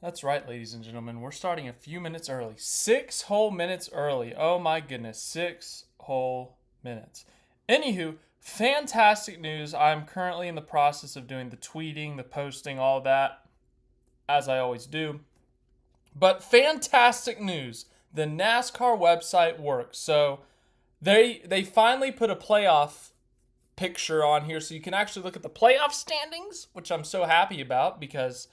That's right, ladies and gentlemen. We're starting a few minutes early. 6 whole minutes early. Oh my goodness. 6 whole minutes. Anywho, fantastic news. I'm currently in the process of doing the tweeting, the posting, all that, as I always do. But fantastic news. The NASCAR website works. So they finally put a playoff picture on here so you can actually look at the playoff standings, which I'm so happy about because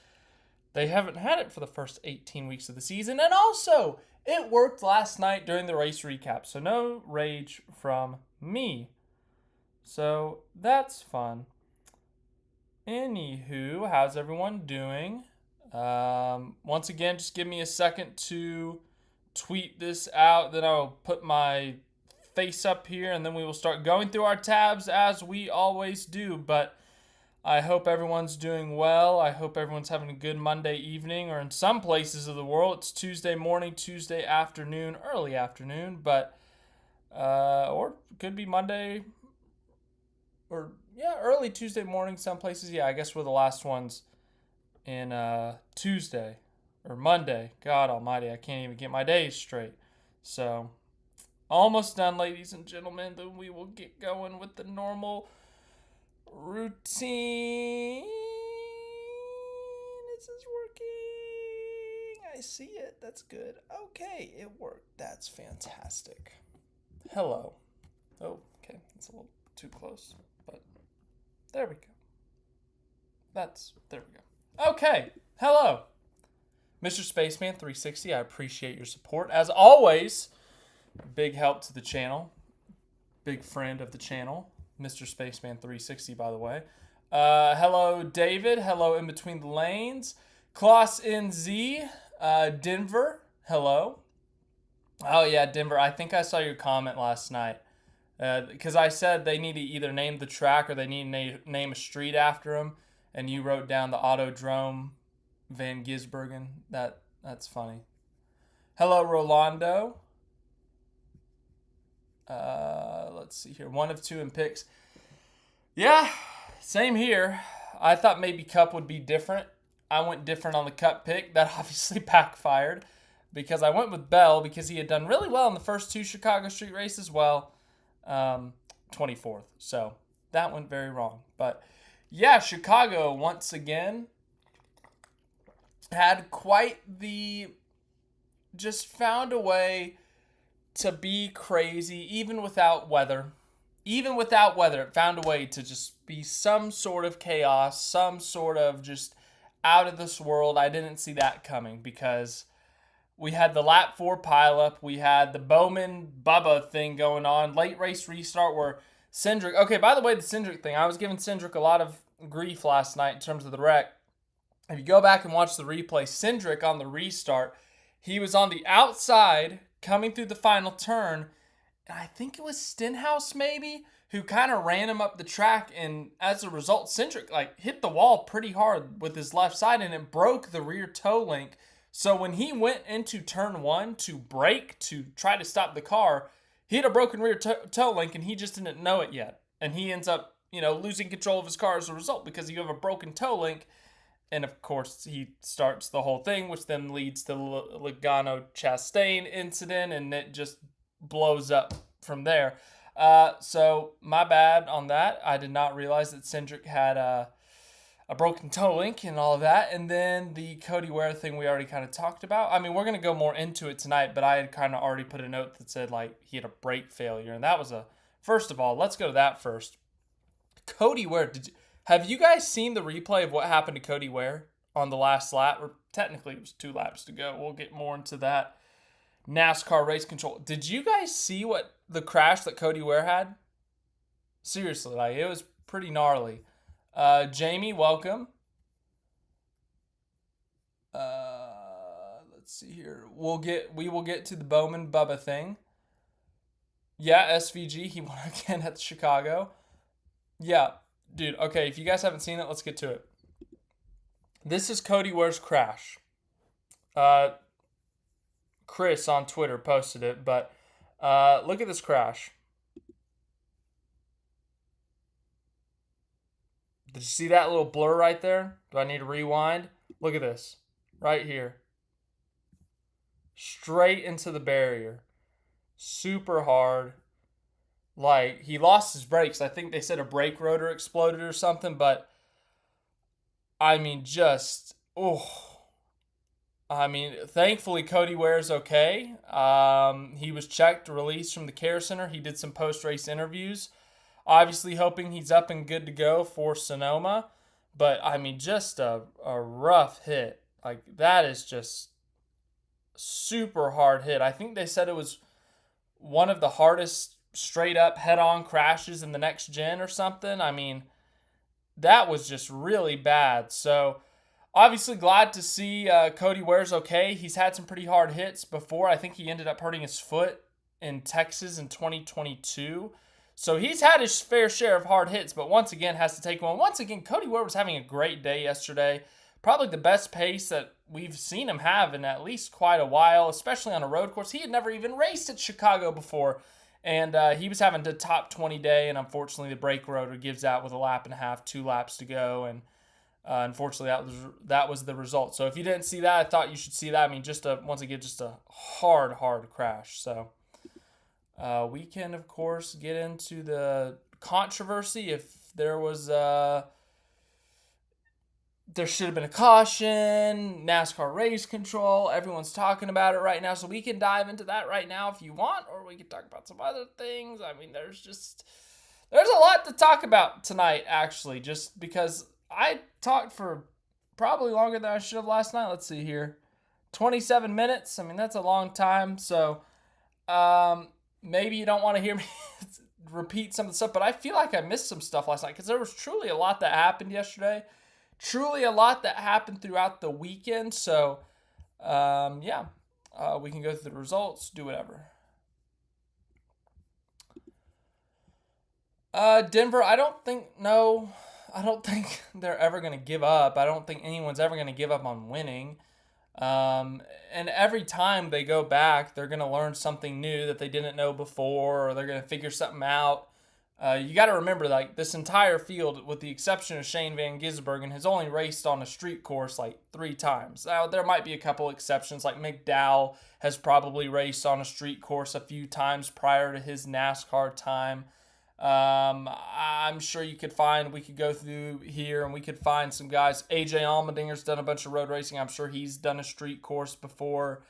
they haven't had it for the first 18 weeks of the season. And also, it worked last night during the race recap. So no rage from me. So that's fun. Anywho, how's everyone doing? Once again, just give me a second to tweet this out. Then I'll put my face up here and then we will start going through our tabs as we always do. But I hope everyone's doing well. I hope everyone's having a good Monday evening, or in some places of the world, it's Tuesday morning, Tuesday afternoon, early afternoon, but, or it could be Monday, or, yeah, early Tuesday morning, some places. Yeah, I guess we're the last ones in Tuesday, or Monday. God almighty, I can't even get my days straight. So, almost done, ladies and gentlemen. Then we will get going with the normal routine. This is working. I see it. That's good. Okay, it worked. That's fantastic. Hello. Oh, okay. It's a little too close, but there we go. There we go. Okay. Hello. Mr. Spaceman 360, I appreciate your support. As always, big help to the channel. Big friend of the channel. Mr. Spaceman 360, by the way. Hello, David. Hello, In Between the Lanes. Klaus NZ. Denver. Hello. Oh, yeah, Denver. I think I saw your comment last night. Because I said they need to either name the track or they need to name a street after him. And you wrote down the Autodrome Van Gisbergen. That's funny. Hello, Rolando. Let's see here. 1 of 2 in picks. Yeah, same here. I thought maybe Cup would be different. I went different on the Cup pick. That obviously backfired because I went with Bell because he had done really well in the first 2 Chicago Street races. Well, 24th. So that went very wrong. But yeah, Chicago once again had quite the... just found a way to be crazy, even without weather. Even without weather, it found a way to just be some sort of chaos, some sort of just out of this world. I didn't see that coming because we had the lap 4 pileup. We had the Bowman Bubba thing going on. Late race restart where Cindric... Okay, by the way, the Cindric thing. I was giving Cindric a lot of grief last night in terms of the wreck. If you go back and watch the replay, Cindric on the restart, he was on the outside coming through the final turn, and I think it was Stenhouse maybe who kind of ran him up the track, and as a result, Cindric hit the wall pretty hard with his left side, and it broke the rear toe link. So when he went into turn 1 to brake to try to stop the car, he had a broken rear toe link, and he just didn't know it yet, and he ends up losing control of his car as a result because you have a broken toe link. And of course, he starts the whole thing, which then leads to the Logano Chastain incident, and it just blows up from there. So my bad on that. I did not realize that Cindric had a broken toe link and all of that. And then the Cody Ware thing we already kind of talked about. I mean, we're going to go more into it tonight, but I had kind of already put a note that said he had a brake failure, and that was first of all, let's go to that first. Cody Ware, have you guys seen the replay of what happened to Cody Ware on the last lap? Or technically, it was 2 laps to go. We'll get more into that. NASCAR race control. Did you guys see what the crash that Cody Ware had? Seriously, it was pretty gnarly. Jamie, welcome. Let's see here. We will get to the Bowman Bubba thing. Yeah, SVG, he won again at Chicago. Yeah. Dude, okay, if you guys haven't seen it, let's get to it. This is Cody Ware's crash. Chris on Twitter posted it, but look at this crash. Did you see that little blur right there? Do I need to rewind? Look at this. right here. Straight into the barrier. Super hard. Like, he lost his brakes. I think they said a brake rotor exploded or something, but I mean, just, thankfully Cody Ware's okay. He was checked, released from the care center. He did some post-race interviews. Obviously hoping he's up and good to go for Sonoma. But, I mean, just a rough hit. Like, that is just super hard hit. I think they said it was one of the hardest straight-up head-on crashes in the next gen or something. I mean, that was just really bad. So, obviously glad to see Cody Ware's okay. He's had some pretty hard hits before. I think he ended up hurting his foot in Texas in 2022. So he's had his fair share of hard hits, but once again has to take one. Once again, Cody Ware was having a great day yesterday. Probably the best pace that we've seen him have in at least quite a while, especially on a road course. He had never even raced at Chicago before, and he was having a top 20 day, and unfortunately the brake rotor gives out with a lap and a half, 2 laps to go, and unfortunately that was the result. So if you didn't see that, I thought you should see that. I mean, once again, just a hard crash. So we can, of course, get into the controversy if there was there should have been a caution, NASCAR race control. Everyone's talking about it right now, so we can dive into that right now if you want, or we can talk about some other things. I mean, there's a lot to talk about tonight, actually, just because I talked for probably longer than I should have last night. Let's see here. 27 minutes. I mean, that's a long time, so maybe you don't want to hear me repeat some of the stuff, but I feel like I missed some stuff last night because there was truly a lot that happened yesterday. Truly a lot that happened throughout the weekend. So, we can go through the results, do whatever. Denver, I don't think they're ever going to give up. I don't think anyone's ever going to give up on winning. And every time they go back, they're going to learn something new that they didn't know before, or they're going to figure something out. You got to remember, like, this entire field, with the exception of Shane van Gisbergen, has only raced on a street course like 3 times. Now, there might be a couple exceptions, like McDowell has probably raced on a street course a few times prior to his NASCAR time. I'm sure we could go through here and we could find some guys. AJ Allmendinger's done a bunch of road racing. I'm sure he's done a street course before.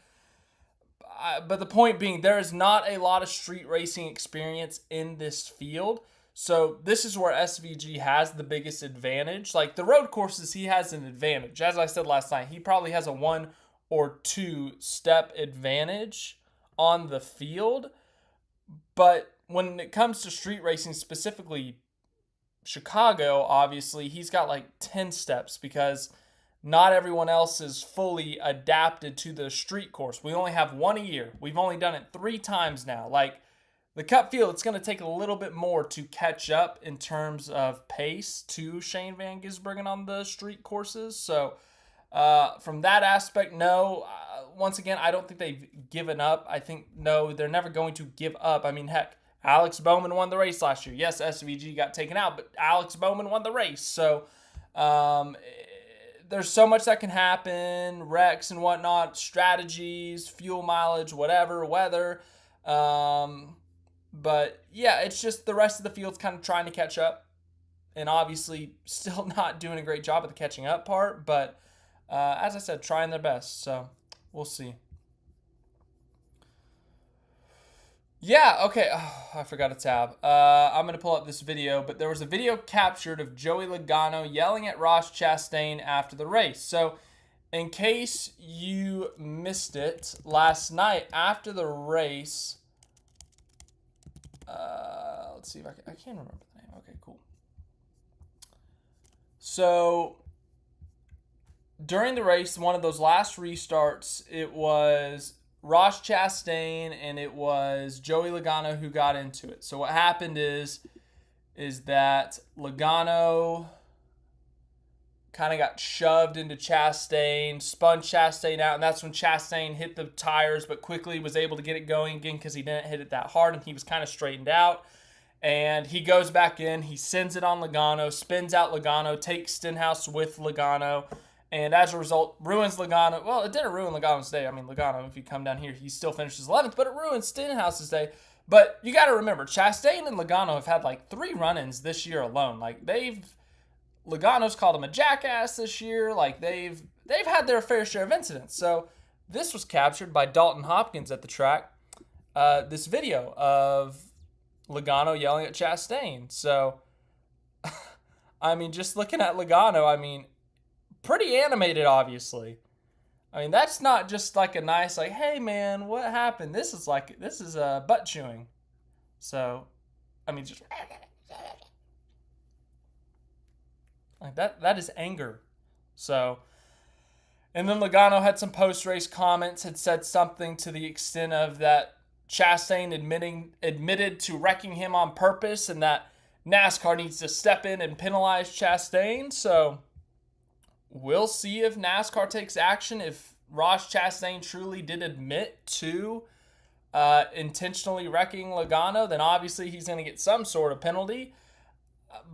But the point being, there is not a lot of street racing experience in this field. So this is where SVG has the biggest advantage. Like, the road courses, he has an advantage. As I said last night, he probably has a 1 or 2 step advantage on the field. But when it comes to street racing, specifically Chicago, obviously, he's got like 10 steps because not everyone else is fully adapted to the street course. We only have 1 a year. We've only done it 3 times now. Like, the Cup field, it's going to take a little bit more to catch up in terms of pace to Shane van Gisbergen on the street courses. So, from that aspect, no. Once again, I don't think they've given up. I think, no, they're never going to give up. I mean, heck, Alex Bowman won the race last year. Yes, SVG got taken out, but Alex Bowman won the race. So, there's so much that can happen, wrecks and whatnot, strategies, fuel mileage, whatever, weather. But, yeah, it's just the rest of the field's kind of trying to catch up and obviously still not doing a great job at the catching up part. But, as I said, trying their best. So, we'll see. Yeah, okay. Oh, I forgot a tab. I'm going to pull up this video, but there was a video captured of Joey Logano yelling at Ross Chastain after the race. So, in case you missed it, last night after the race, let's see if I can't remember the name. Okay, cool. So, during the race, one of those last restarts, it was Ross Chastain and it was Joey Logano who got into it. So what happened is that Logano kind of got shoved into Chastain, spun Chastain out, and that's when Chastain hit the tires, but quickly was able to get it going again because he didn't hit it that hard and he was kind of straightened out. And he goes back in, he sends it on Logano, spins out Logano, takes Stenhouse with Logano, And as a result, ruins Logano. Well, it didn't ruin Logano's day. I mean, Logano, if you come down here, he still finishes 11th, but it ruined Stenhouse's day. But you got to remember, Chastain and Logano have had like 3 run-ins this year alone. Like Logano's called him a jackass this year. Like they've had their fair share of incidents. So this was captured by Dalton Hopkins at the track. This video of Logano yelling at Chastain. So, I mean, just looking at Logano, I mean, pretty animated, obviously. I mean, that's not just like a nice, like, hey, man, what happened? This is butt chewing. So, I mean, just like that is anger. So, and then Logano had some post-race comments, had said something to the extent of that Chastain admitted to wrecking him on purpose and that NASCAR needs to step in and penalize Chastain. So, we'll see if NASCAR takes action. If Ross Chastain truly did admit to intentionally wrecking Logano, then obviously he's going to get some sort of penalty.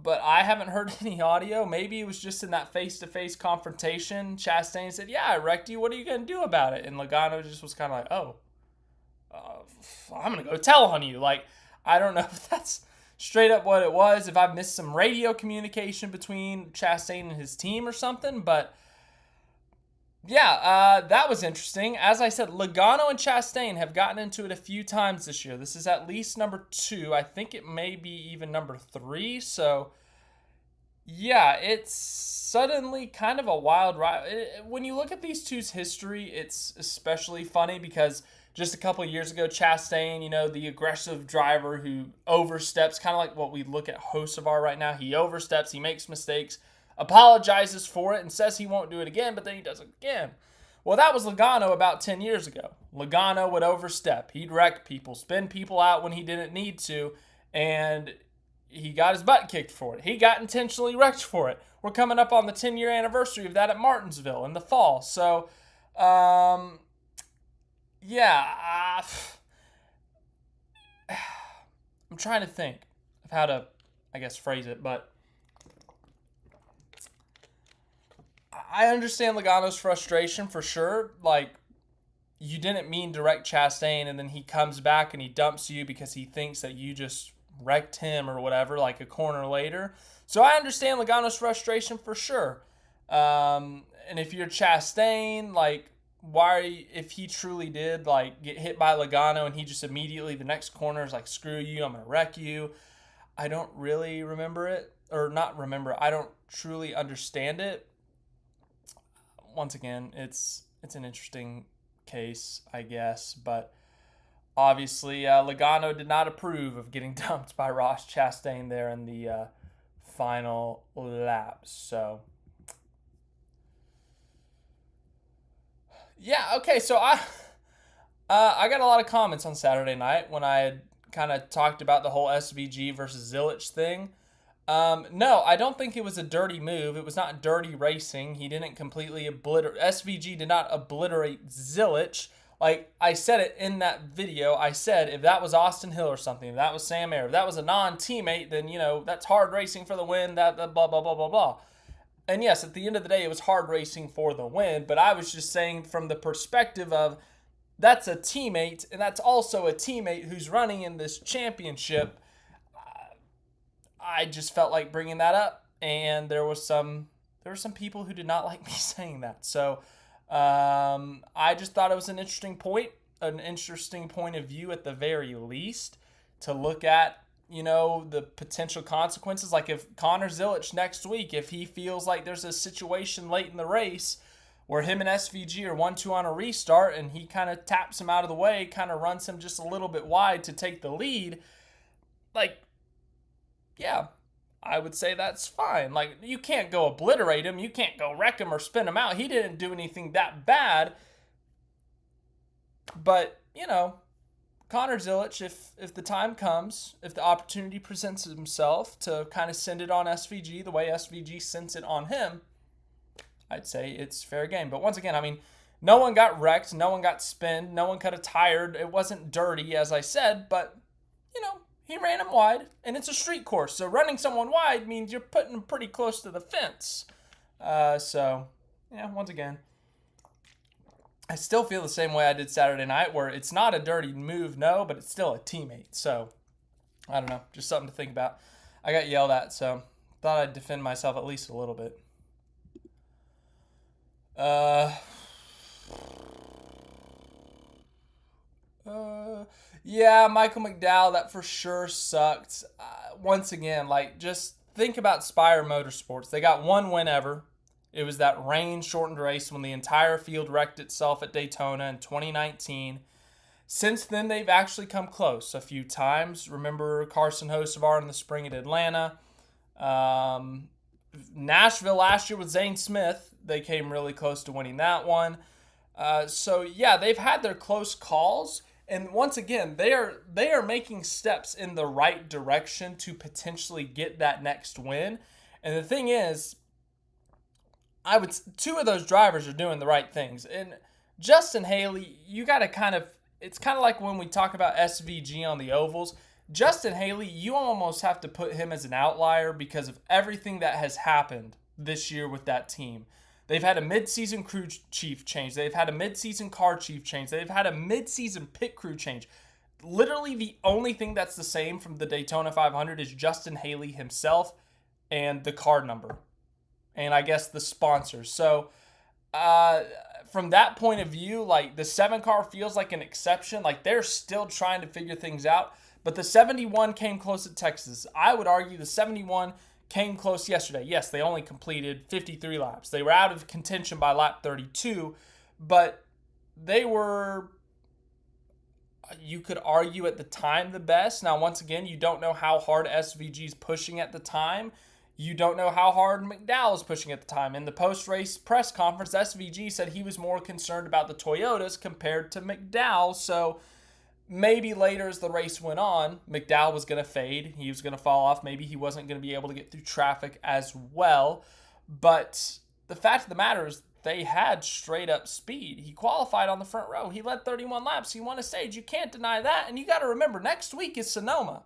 But I haven't heard any audio. Maybe it was just in that face-to-face confrontation. Chastain said, yeah, I wrecked you. What are you going to do about it? And Logano just was kind of like, I'm going to go tell on you. Like, I don't know if that's straight up what it was, if I've missed some radio communication between Chastain and his team or something, but yeah, that was interesting. As I said, Logano and Chastain have gotten into it a few times this year. This is at least number 2. I think it may be even number 3, so yeah, it's suddenly kind of a wild ride. When you look at these two's history, it's especially funny because just a couple of years ago, Chastain, the aggressive driver who oversteps, kind of like what we look at Hocevar right now. He oversteps, he makes mistakes, apologizes for it, and says he won't do it again, but then he does it again. Well, that was Logano about 10 years ago. Logano would overstep. He'd wreck people, spin people out when he didn't need to, and he got his butt kicked for it. He got intentionally wrecked for it. We're coming up on the 10-year anniversary of that at Martinsville in the fall. So, yeah, I'm trying to think of how to, phrase it, but I understand Logano's frustration for sure. Like, you didn't mean to wreck Chastain, and then he comes back and he dumps you because he thinks that you just wrecked him or whatever, like a corner later. So I understand Logano's frustration for sure. And if you're Chastain, like, if he truly did like get hit by Logano and he just immediately the next corner is like, screw you, I'm gonna wreck you. I don't really remember it, or not remember. I don't truly understand it. Once again, it's an interesting case, I guess, but obviously Logano did not approve of getting dumped by Ross Chastain there in the final lap. So yeah, okay, so I got a lot of comments on Saturday night when I had kind of talked about the whole SVG versus Zilisch thing. No, I don't think it was a dirty move. It was not dirty racing. He didn't completely SVG did not obliterate Zilisch. Like I said it in that video, I said if that was Austin Hill or something, if that was Sam Ayer, if that was a non-teammate, then, that's hard racing for the win, that blah, blah, blah, blah, blah. And yes, at the end of the day, it was hard racing for the win, but I was just saying from the perspective of that's a teammate, and that's also a teammate who's running in this championship. I just felt like bringing that up, and there were some people who did not like me saying that. So I just thought it was an interesting point of view at the very least to look at, the potential consequences. Like if Connor Zilisch next week, if he feels like there's a situation late in the race where him and SVG are 1-2 on a restart and he kind of taps him out of the way, kind of runs him just a little bit wide to take the lead, like, yeah, I would say that's fine. Like, you can't go obliterate him. You can't go wreck him or spin him out. He didn't do anything that bad. But, Connor Zilisch, if the time comes, if the opportunity presents himself to kind of send it on SVG the way SVG sends it on him, I'd say it's fair game. But once again, I mean, no one got wrecked. No one got spinned. No one cut a tire. It wasn't dirty, as I said, but, he ran him wide, and it's a street course. So running someone wide means you're putting him pretty close to the fence. So, once again, I still feel the same way I did Saturday night, where it's not a dirty move, no, but it's still a teammate. So, I don't know. Just something to think about. I got yelled at, so thought I'd defend myself at least a little bit. Yeah, Michael McDowell, that for sure sucked. Once again, just think about Spire Motorsports. They got one win ever. It was that rain-shortened race when the entire field wrecked itself at Daytona in 2019. Since then, they've actually come close a few times. Remember Carson Hocevar in the spring at Atlanta. Nashville last year with Zane Smith. They came really close to winning that one. So, yeah, they've had their close calls. And once again, they are making steps in the right direction to potentially get that next win. And the thing is, two of those drivers are doing the right things. And Justin Haley, you got to it's kind of like when we talk about SVG on the ovals. Justin Haley, you almost have to put him as an outlier because of everything that has happened this year with that team. They've had a mid-season crew chief change. They've had a mid-season car chief change. They've had a mid-season pit crew change. Literally the only thing that's the same from the Daytona 500 is Justin Haley himself and the car number. And I guess the sponsors. So, from that point of view, the 7 car feels like an exception. They're still trying to figure things out. But the 71 came close at Texas. I would argue the 71 came close yesterday. Yes, they only completed 53 laps. They were out of contention by lap 32. But they were, you could argue at the time, the best. Now, once again, you don't know how hard SVG's pushing at the time. You don't know how hard McDowell is pushing at the time. In the post-race press conference, SVG said he was more concerned about the Toyotas compared to McDowell. So maybe later as the race went on, McDowell was going to fade. He was going to fall off. Maybe he wasn't going to be able to get through traffic as well. But the fact of the matter is they had straight-up speed. He qualified on the front row. He led 31 laps. He won a stage. You can't deny that. And you got to remember, next week is Sonoma.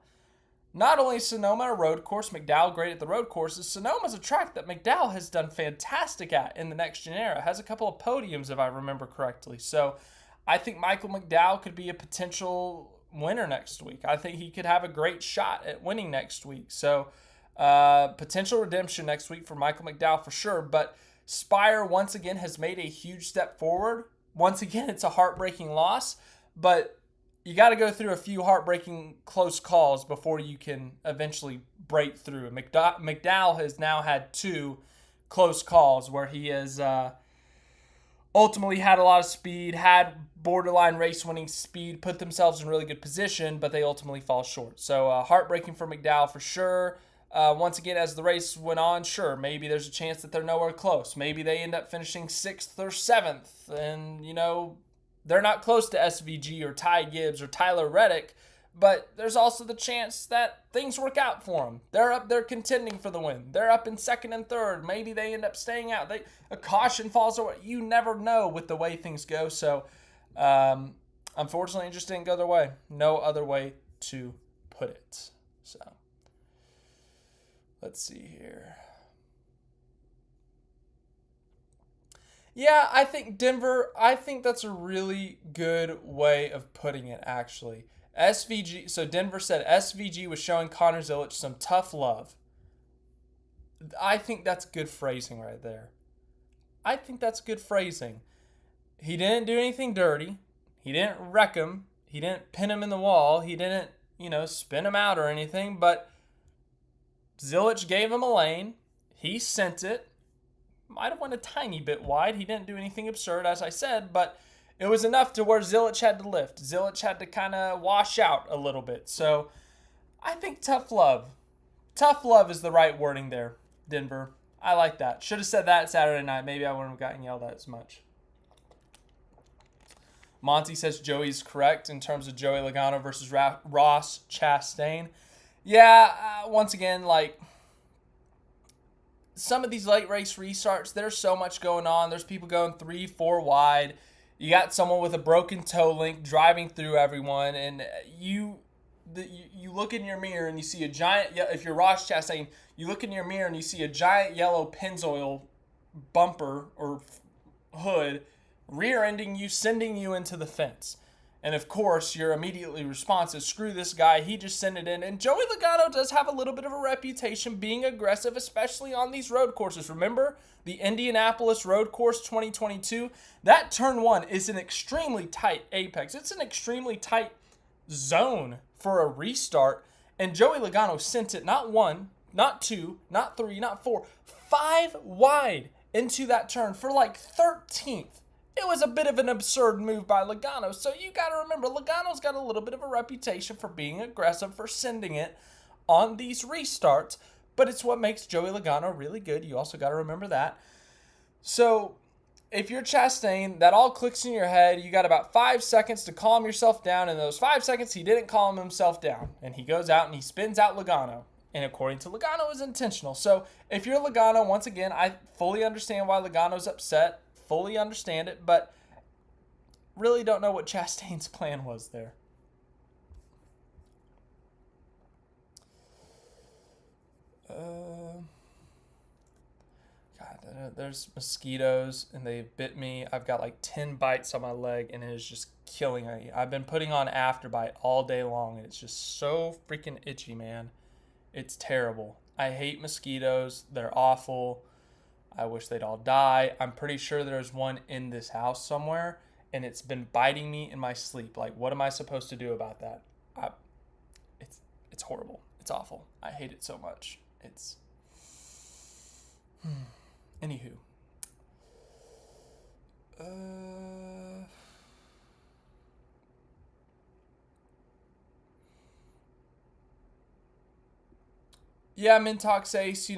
Not only is Sonoma a road course, McDowell great at the road courses, Sonoma's a track that McDowell has done fantastic at in the next gen era. Has a couple of podiums, if I remember correctly. So I think Michael McDowell could be a potential winner next week. I think he could have a great shot at winning next week. So potential redemption next week for Michael McDowell for sure. But Spire, once again, has made a huge step forward. Once again, it's a heartbreaking loss, but you got to go through a few heartbreaking close calls before you can eventually break through. McDowell has now had 2 close calls where he has ultimately had a lot of speed, had borderline race-winning speed, put themselves in really good position, but they ultimately fall short. So heartbreaking for McDowell for sure. Once again, as the race went on, sure, maybe there's a chance that they're nowhere close. Maybe they end up finishing 6th or 7th, and, they're not close to SVG or Ty Gibbs or Tyler Reddick, but there's also the chance that things work out for them. They're up there contending for the win. They're up in 2nd and 3rd. Maybe they end up staying out. A caution falls away. You never know with the way things go. So, unfortunately, it just didn't go their way. No other way to put it. So, let's see here. Yeah, I think Denver, that's a really good way of putting it, actually. SVG, so Denver said SVG was showing Connor Zilisch some tough love. I think that's good phrasing right there. I think that's good phrasing. He didn't do anything dirty. He didn't wreck him. He didn't pin him in the wall. He didn't, spin him out or anything, but Zilisch gave him a lane. He sent it. Might have went a tiny bit wide. He didn't do anything absurd, as I said, but it was enough to where Zilisch had to lift. Zilisch had to kind of wash out a little bit. So I think tough love. Tough love is the right wording there, Denver. I like that. Should have said that Saturday night. Maybe I wouldn't have gotten yelled at as much. Monty says Joey's correct in terms of Joey Logano versus Ross Chastain. Yeah, once again, some of these late race restarts, there's so much going on. There's people going 3-4 wide. You got someone with a broken toe link driving through everyone, and you look in your mirror and you see a giant, if you're Ross Chastain, you look in your mirror and you see a giant yellow Pennzoil bumper or hood, rear-ending you, sending you into the fence. And of course, your immediately response is, screw this guy, he just sent it in. And Joey Logano does have a little bit of a reputation being aggressive, especially on these road courses. Remember the Indianapolis Road Course 2022? That turn 1 is an extremely tight apex. It's an extremely tight zone for a restart. And Joey Logano sent it not 1, not 2, not 3, not 4, 5 wide into that turn for like 13th. It was a bit of an absurd move by Logano. So you got to remember, Logano's got a little bit of a reputation for being aggressive, for sending it on these restarts. But it's what makes Joey Logano really good. You also got to remember that. So if you're Chastain, that all clicks in your head. You got about 5 seconds to calm yourself down. In those 5 seconds, he didn't calm himself down. And he goes out and he spins out Logano. And according to Logano, it was intentional. So if you're Logano, once again, I fully understand why Logano's upset. Fully understand it, but really don't know what Chastain's plan was there. God, there's mosquitoes and they bit me. I've got like 10 bites on my leg and it is just killing me. I've been putting on Afterbite all day long and it's just so freaking itchy, man. It's terrible. I hate mosquitoes. They're awful. I wish they'd all die. I'm pretty sure there's one in this house somewhere, and it's been biting me in my sleep. Like, what am I supposed to do about that? It's horrible. It's awful. I hate it so much. It's... Anywho. Yeah, Mintox Ace,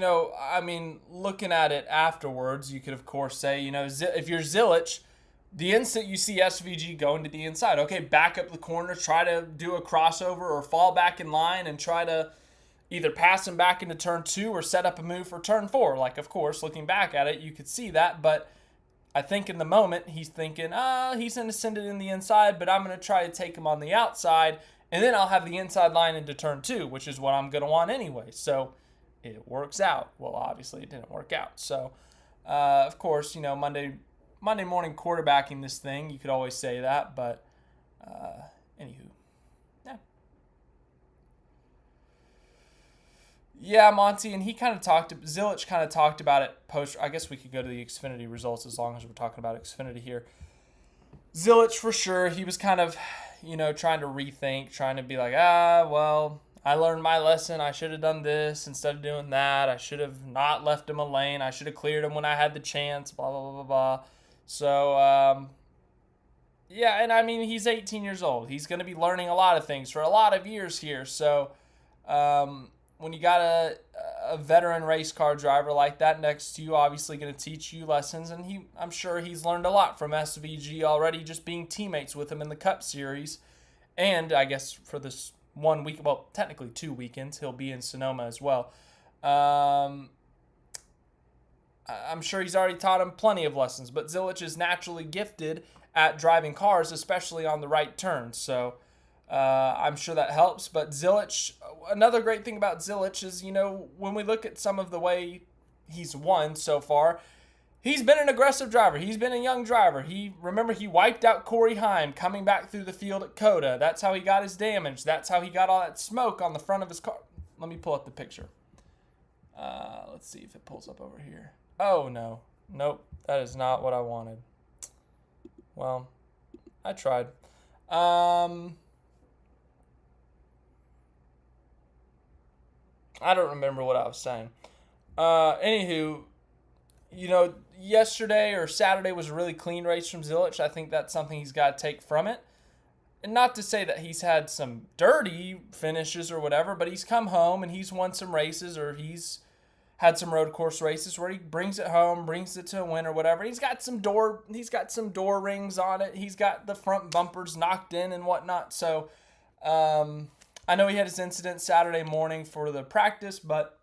looking at it afterwards, you could, of course, say, if you're Zilisch, the instant you see SVG going to the inside, okay, back up the corner, try to do a crossover or fall back in line and try to either pass him back into turn 2 or set up a move for turn 4. Like, of course, looking back at it, you could see that, but I think in the moment, he's thinking, he's going to send it in the inside, but I'm going to try to take him on the outside. And then I'll have the inside line into turn 2, which is what I'm going to want anyway. So it works out. Well, obviously it didn't work out. So, of course, Monday morning quarterbacking this thing, you could always say that. But, anywho, yeah. Yeah, Monty, and Zilisch kind of talked about it post. I guess we could go to the Xfinity results as long as we're talking about Xfinity here. Zilisch, for sure, he was kind of... trying to rethink, trying to be like, well, I learned my lesson. I should have done this instead of doing that. I should have not left him a lane. I should have cleared him when I had the chance, blah, blah, blah, blah, blah. So, yeah, and he's 18 years old. He's going to be learning a lot of things for a lot of years here. So, when you got a veteran race car driver like that next to you, obviously going to teach you lessons, and I'm sure he's learned a lot from SVG already, just being teammates with him in the Cup Series, and I guess for this 1 week, well, technically 2 weekends, he'll be in Sonoma as well. I'm sure he's already taught him plenty of lessons, but Zilisch is naturally gifted at driving cars, especially on the right turn, so... I'm sure that helps, but Zilisch, another great thing about Zilisch is, when we look at some of the way he's won so far, he's been an aggressive driver. He's been a young driver. He wiped out Corey Heim coming back through the field at Coda. That's how he got his damage. That's how he got all that smoke on the front of his car. Let me pull up the picture. Let's see if it pulls up over here. Oh, no. Nope, that is not what I wanted. Well, I tried. I don't remember what I was saying. Anywho, yesterday or Saturday was a really clean race from Zilisch. I think that's something he's got to take from it. And not to say that he's had some dirty finishes or whatever, but he's come home and he's won some races, or he's had some road course races where he brings it home, brings it to a win or whatever. He's got some door rings on it. He's got the front bumpers knocked in and whatnot. So, I know he had his incident Saturday morning for the practice, but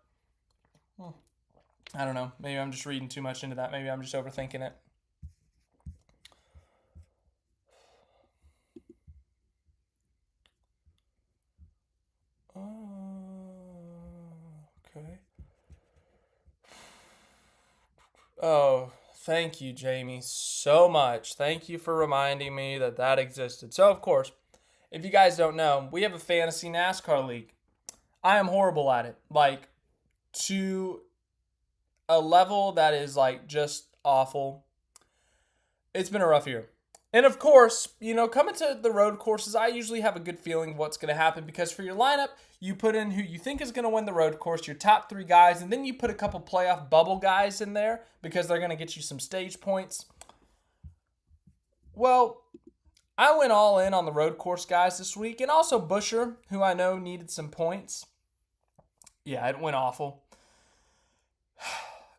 I don't know. Maybe I'm just reading too much into that. Maybe I'm just overthinking it. Okay. Oh, Thank you, Jamie, so much. Thank you for reminding me that that existed. So, of course, if you guys don't know, we have a fantasy NASCAR league. I am horrible at it. Like, to a level that is, like, just awful. It's been a rough year. And of course, coming to the road courses, I usually have a good feeling of what's going to happen because for your lineup, you put in who you think is going to win the road course, your top 3 guys, and then you put a couple playoff bubble guys in there because they're going to get you some stage points. Well, I went all in on the road course guys this week, and also Busher, who I know needed some points. Yeah, it went awful.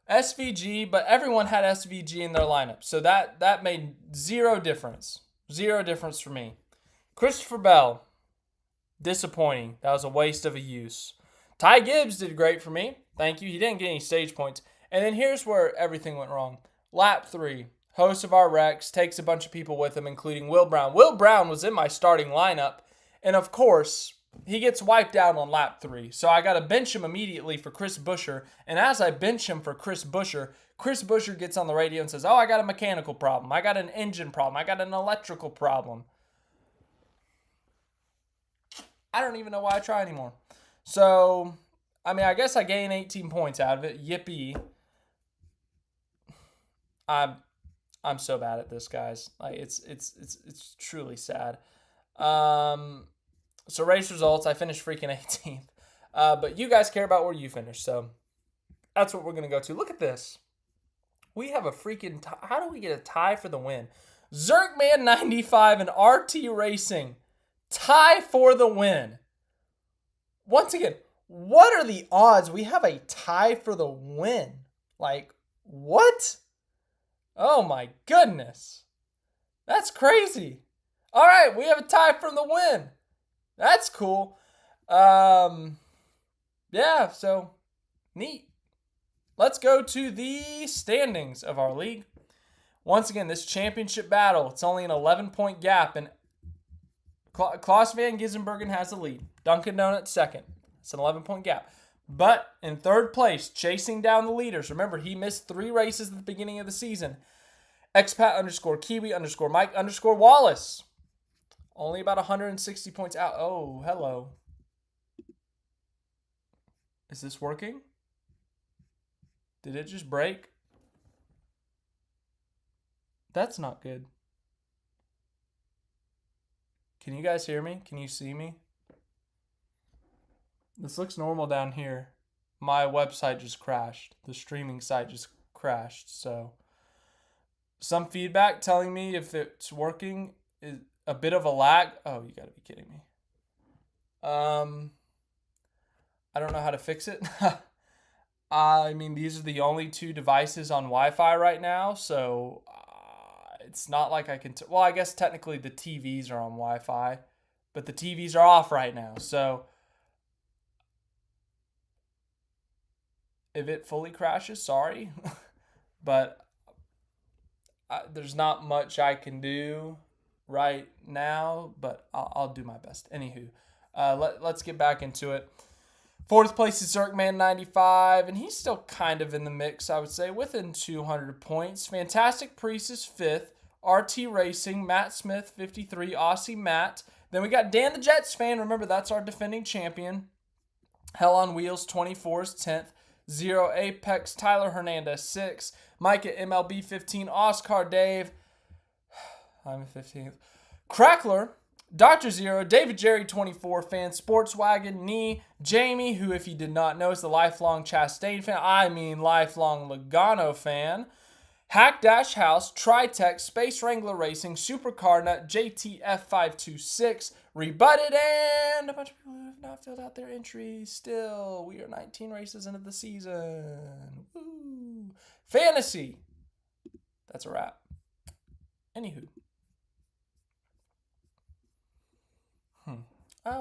SVG, but everyone had SVG in their lineup, so that made zero difference. Zero difference for me. Christopher Bell, disappointing. That was a waste of a use. Ty Gibbs did great for me. Thank you. He didn't get any stage points. And then here's where everything went wrong. Lap 3, host of our Rex, takes a bunch of people with him, including Will Brown. Will Brown was in my starting lineup, and of course, he gets wiped out on lap 3. So I got to bench him immediately for Chris Buescher. And as I bench him for Chris Buescher gets on the radio and says, oh, I got a mechanical problem. I got an engine problem. I got an electrical problem. I don't even know why I try anymore. So, I guess I gain 18 points out of it. Yippee. I'm so bad at this, guys. Like it's truly sad. So race results, I finished freaking 18th. But you guys care about where you finish, so that's what we're going to go to. Look at this. We have a freaking tie. How do we get a tie for the win? Zerkman 95 and RT Racing tie for the win. Once again, what are the odds we have a tie for the win? Like, what? Oh my goodness. That's crazy. All right, we have a tie for the win. That's cool. Yeah, so neat. Let's go to the standings of our league. Once again, this championship battle, it's only an 11-point gap, and Klaus van Gisbergen has the lead. Dunkin' Donuts second. It's an 11-point gap. But in third place, chasing down the leaders. Remember, he missed 3 races at the beginning of the season. Expat_Kiwi_Mike_Wallace. Only about 160 points out. Oh, hello. Is this working? Did it just break? That's not good. Can you guys hear me? Can you see me? This looks normal down here. My website just crashed. The streaming site just crashed. So some feedback telling me if it's working is a bit of a lag. Oh, you gotta be kidding me. I don't know how to fix it. These are the only 2 devices on Wi-Fi right now, so it's not like I can... well, I guess technically the TVs are on Wi-Fi, but the TVs are off right now, so if it fully crashes, sorry, but there's not much I can do right now, but I'll do my best. Anywho, let's get back into it. 4th place is Zerkman 95, and he's still kind of in the mix, I would say, within 200 points. Fantastic Priest is 5th. RT Racing, Matt Smith 53, Aussie Matt. Then we got Dan the Jets fan. Remember, that's our defending champion. Hell on Wheels 24 is 10th. Zero Apex, Tyler Hernandez 6. Mike at MLB 15, Oscar Dave. I'm 15th. Crackler, Dr. Zero, David Jerry 24 fan, Sportswagon, Nee, Jamie, who if you did not know is the lifelong Chastain fan, lifelong Logano fan, Hack Dash House, Tritech, Space Wrangler Racing, Supercar Nut, JTF526, Rebutted, and a bunch of people who have not filled out their entries still. We are 19 races into the season. Woo. Fantasy. That's a wrap. Anywho.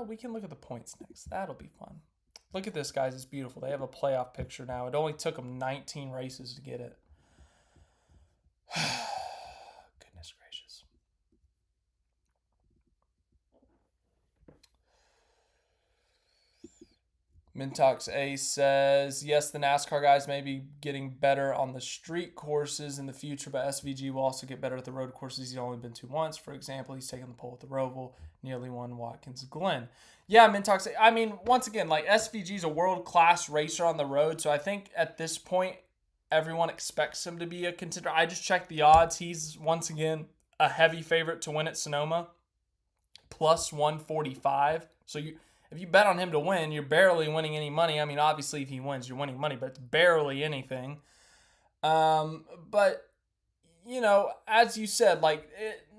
We can look at the points next. That'll be fun. Look at this, guys. It's beautiful. They have a playoff picture now. It only took them 19 races to get it. Goodness gracious. Mintox Ace says, yes, the NASCAR guys may be getting better on the street courses in the future, but SVG will also get better at the road courses. He's only been to once. For example, he's taken the pole at the Roval, nearly won Watkins Glen. Yeah, Mintox, I mean, once again, like SVG's a world-class racer on the road, so I think at this point, everyone expects him to be a contender. I just checked the odds. He's, once again, a heavy favorite to win at Sonoma, plus 145. So if you bet on him to win, you're barely winning any money. I mean, obviously, if he wins, you're winning money, but it's barely anything. But, you know, as you said, like,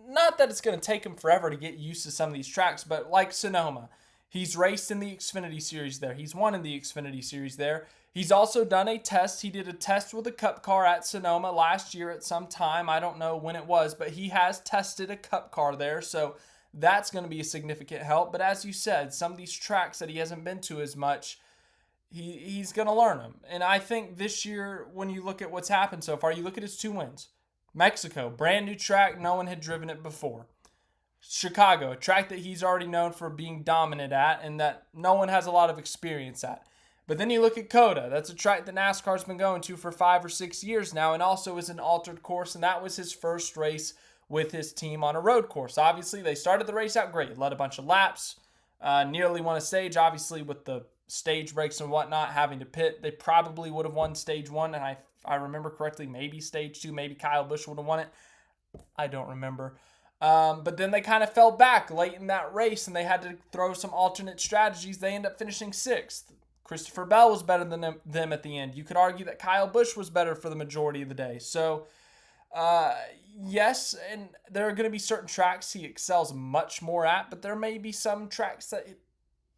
not that it's going to take him forever to get used to some of these tracks, but like Sonoma, he's raced in the Xfinity Series there. He's won in the Xfinity Series there. He's also done a test. He did a test with a Cup car at Sonoma last year at some time. I don't know when it was, but he has tested a Cup car there, so that's going to be a significant help. But as you said, some of these tracks that he hasn't been to as much, he's going to learn them. And I think this year, when you look at what's happened so far, you look at his 2 wins. Mexico, brand new track. No one had driven it before. Chicago, a track that he's already known for being dominant at and that no one has a lot of experience at. But then you look at Coda. That's a track that NASCAR's been going to for 5 or 6 years now and also is an altered course, and that was his first race with his team on a road course. Obviously, they started the race out great. Led a bunch of laps, nearly won a stage. Obviously, with the stage breaks and whatnot, having to pit, they probably would have won stage 1, and I remember correctly, maybe stage 2, maybe Kyle Busch would have won it. I don't remember. But then they kind of fell back late in that race, and they had to throw some alternate strategies. They end up finishing 6th. Christopher Bell was better than them at the end. You could argue that Kyle Busch was better for the majority of the day. So, yes, and there are going to be certain tracks he excels much more at, but there may be some tracks that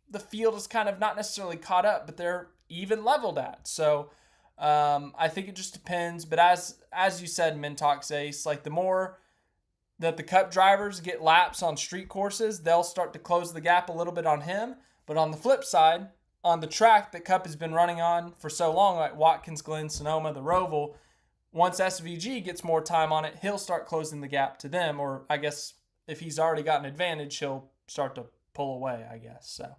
the field is kind of not necessarily caught up, but they're even leveled at. So, I think it just depends. But as you said, Mintox Ace, like the more that the Cup drivers get laps on street courses, they'll start to close the gap a little bit on him. But on the flip side, on the track that Cup has been running on for so long, like Watkins Glen, Sonoma, the Roval, once SVG gets more time on it, he'll start closing the gap to them. Or I guess if he's already got an advantage, he'll start to pull away, I guess. So,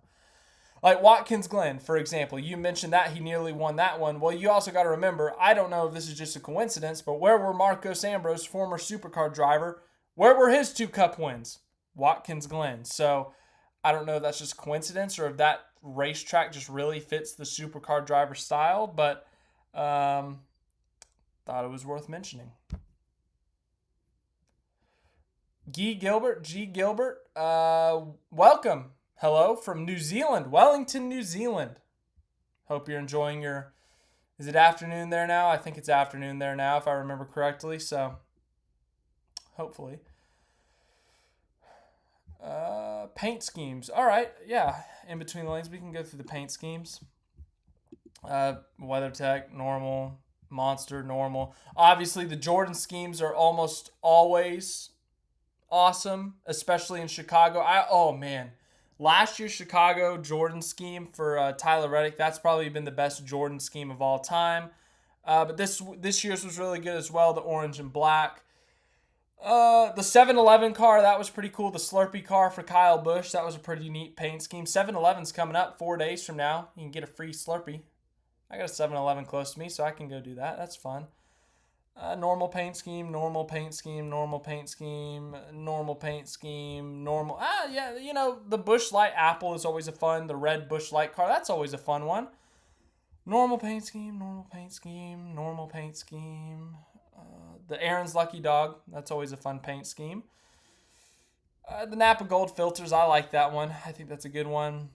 like Watkins Glen, for example, you mentioned that he nearly won that one. Well, you also got to remember, I don't know if this is just a coincidence, but where were Marcos Ambrose, former supercar driver, where were his 2 Cup wins? Watkins Glen. So I don't know if that's just coincidence or if that racetrack just really fits the supercar driver style, but thought it was worth mentioning. G. Gilbert, welcome. Hello from New Zealand, Wellington, New Zealand. Hope you're enjoying is it afternoon there now? I think it's afternoon there now if I remember correctly, so hopefully. Paint schemes. All right, yeah. In between the lanes, we can go through the paint schemes. WeatherTech, normal. Monster, normal. Obviously, the Jordan schemes are almost always awesome, especially in Chicago. Oh, man. Last year's Chicago Jordan scheme for Tyler Reddick, that's probably been the best Jordan scheme of all time. But this year's was really good as well, the orange and black. The 7-Eleven car, that was pretty cool. The Slurpee car for Kyle Busch, that was a pretty neat paint scheme. 7-Eleven's coming up 4 days from now. You can get a free Slurpee. I got a 7-Eleven close to me, so I can go do that. That's fun. Normal paint scheme, normal paint scheme, normal paint scheme, normal paint scheme, normal. Yeah, you know, the Busch Light Apple is always a fun. The red Busch Light car, that's always a fun one. Normal paint scheme, normal paint scheme, normal paint scheme. The Aaron's Lucky Dog, that's always a fun paint scheme. The Napa Gold filters, I like that one. I think that's a good one.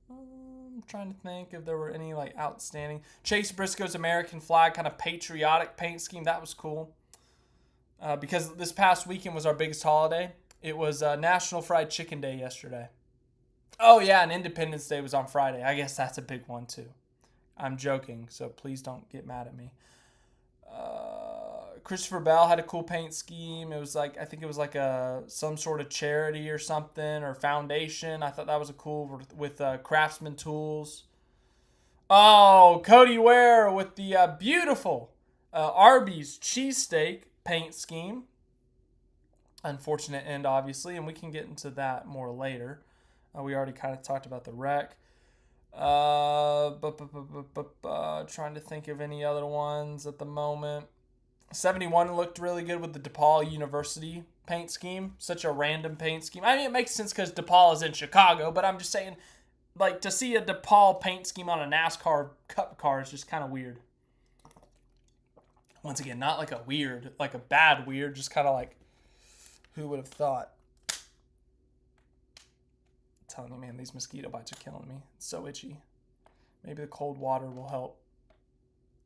I'm trying to think if there were any like outstanding. Chase Briscoe's American flag, kind of patriotic paint scheme, that was cool. Because this past weekend was our biggest holiday. It was National Fried Chicken Day yesterday. Oh yeah, and Independence Day was on Friday. I guess that's a big one too. I'm joking, so please don't get mad at me. Christopher Bell had a cool paint scheme. It was like, I think it was like some sort of charity or something or foundation. I thought that was a cool with Craftsman Tools. Oh, Cody Ware with the beautiful Arby's cheesesteak paint scheme. Unfortunate end, obviously, and we can get into that more later. We already kind of talked about the wreck. Trying to think of any other ones at the moment. 71 looked really good with the DePaul University paint scheme. Such a random paint scheme. I mean, it makes sense because DePaul is in Chicago, but I'm just saying, like, to see a DePaul paint scheme on a NASCAR Cup car is just kind of weird. Once again, not like a weird, like a bad weird, just kind of like, who would have thought? I'm telling you, man, these mosquito bites are killing me. It's so itchy. Maybe the cold water will help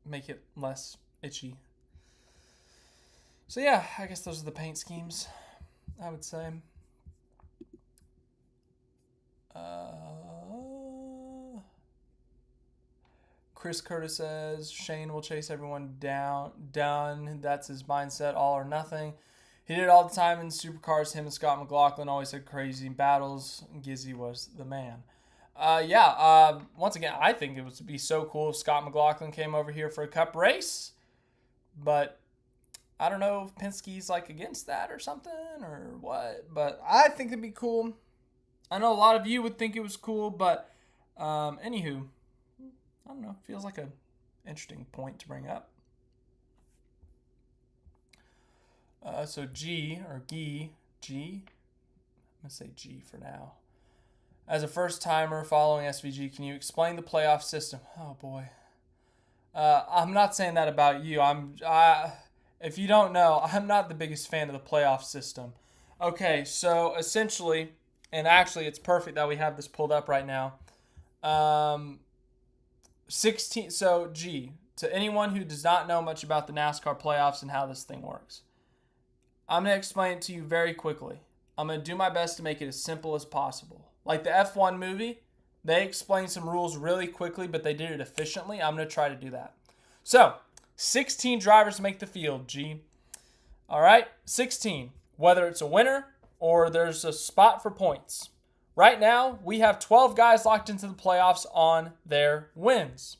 make it less itchy. So yeah, I guess those are the paint schemes, I would say. Chris Curtis says Shane will chase everyone down. Done. That's his mindset, all or nothing. He did it all the time in supercars. Him and Scott McLaughlin always had crazy battles. Gizzy was the man. Once again, I think it would be so cool if Scott McLaughlin came over here for a Cup race. But I don't know if Penske's like against that or something or what. But I think it'd be cool. I know a lot of you would think it was cool, but anywho, I don't know. Feels like an interesting point to bring up. So G. I'm going to say G for now. As a first-timer following SVG, can you explain the playoff system? Oh, boy. I'm not saying that about you. If you don't know, I'm not the biggest fan of the playoff system. Okay, so essentially, and actually it's perfect that we have this pulled up right now. 16. So, G, to anyone who does not know much about the NASCAR playoffs and how this thing works, I'm going to explain it to you very quickly. I'm going to do my best to make it as simple as possible. Like the F1 movie, they explain some rules really quickly, but they did it efficiently. I'm going to try to do that. So, 16 drivers make the field, G. All right, 16. Whether it's a winner or there's a spot for points. Right now, we have 12 guys locked into the playoffs on their wins.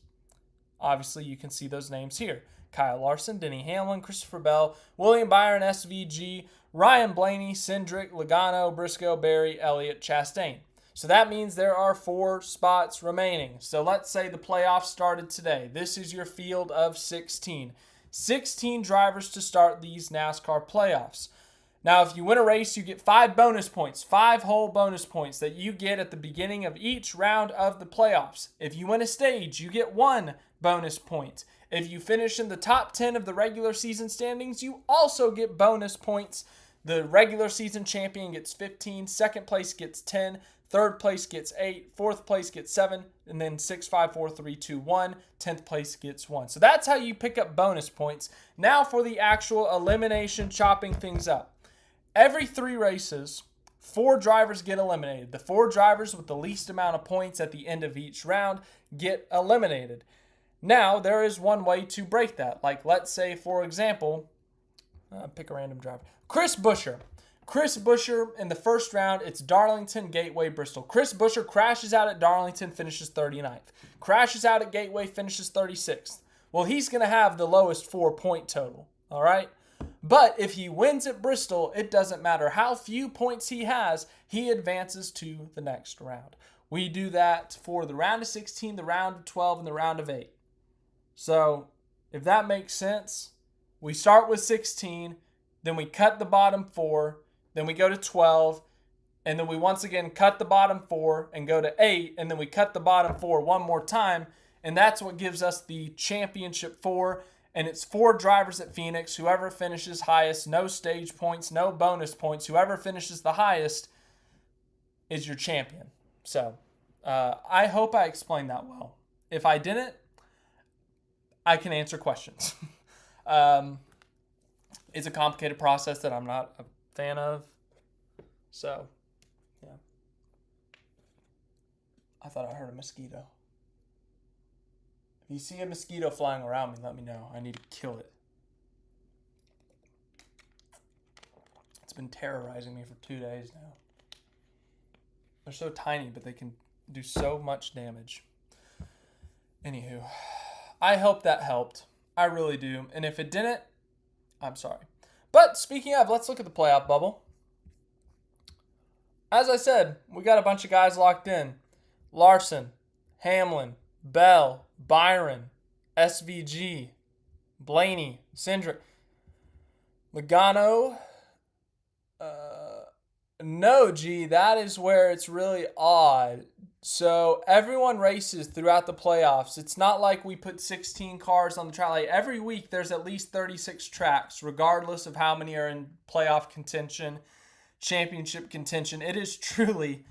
Obviously, you can see those names here. Kyle Larson, Denny Hamlin, Christopher Bell, William Byron, SVG, Ryan Blaney, Cindric, Logano, Briscoe, Berry, Elliott, Chastain. So that means there are 4 spots remaining. So let's say the playoffs started today. This is your field of 16. 16 drivers to start these NASCAR playoffs. Now, if you win a race, you get 5 bonus points, 5 whole bonus points that you get at the beginning of each round of the playoffs. If you win a stage, you get 1 bonus point. If you finish in the top 10 of the regular season standings, you also get bonus points. The regular season champion gets 15, second place gets 10, third place gets 8, fourth place gets 7, and then 6, 5, 4, 3, 2, 1, 10th place gets 1. So that's how you pick up bonus points. Now for the actual elimination, chopping things up. Every 3 races, 4 drivers get eliminated. The 4 drivers with the least amount of points at the end of each round get eliminated. Now, there is one way to break that. Like, let's say, for example, pick a random driver. Chris Buescher. Chris Buescher, in the first round, it's Darlington, Gateway, Bristol. Chris Buescher crashes out at Darlington, finishes 39th. Crashes out at Gateway, finishes 36th. Well, he's going to have the lowest 4-point total, all right? But if he wins at Bristol, it doesn't matter how few points he has, he advances to the next round. We do that for the round of 16, the round of 12, and the round of 8. So, if that makes sense, we start with 16, then we cut the bottom 4, then we go to 12, and then we once again cut the bottom 4 and go to 8, and then we cut the bottom 4 one more time, and that's what gives us the championship 4. And it's 4 drivers at Phoenix. Whoever finishes highest, no stage points, no bonus points. Whoever finishes the highest is your champion. So I hope I explained that well. If I didn't, I can answer questions. It's a complicated process that I'm not a fan of. So, yeah. I thought I heard a mosquito. If you see a mosquito flying around me, let me know. I need to kill it. It's been terrorizing me for 2 days now. They're so tiny, but they can do so much damage. Anywho, I hope that helped. I really do. And if it didn't, I'm sorry. But speaking of, let's look at the playoff bubble. as I said, we got a bunch of guys locked in. Larson, Hamlin, Bell, Byron, SVG, Blaney, Cindric, Logano. No, that is where it's really odd. So everyone races throughout the playoffs. It's not like we put 16 cars on the track. Like every week there's at least 36 tracks, regardless of how many are in playoff contention, championship contention. It is truly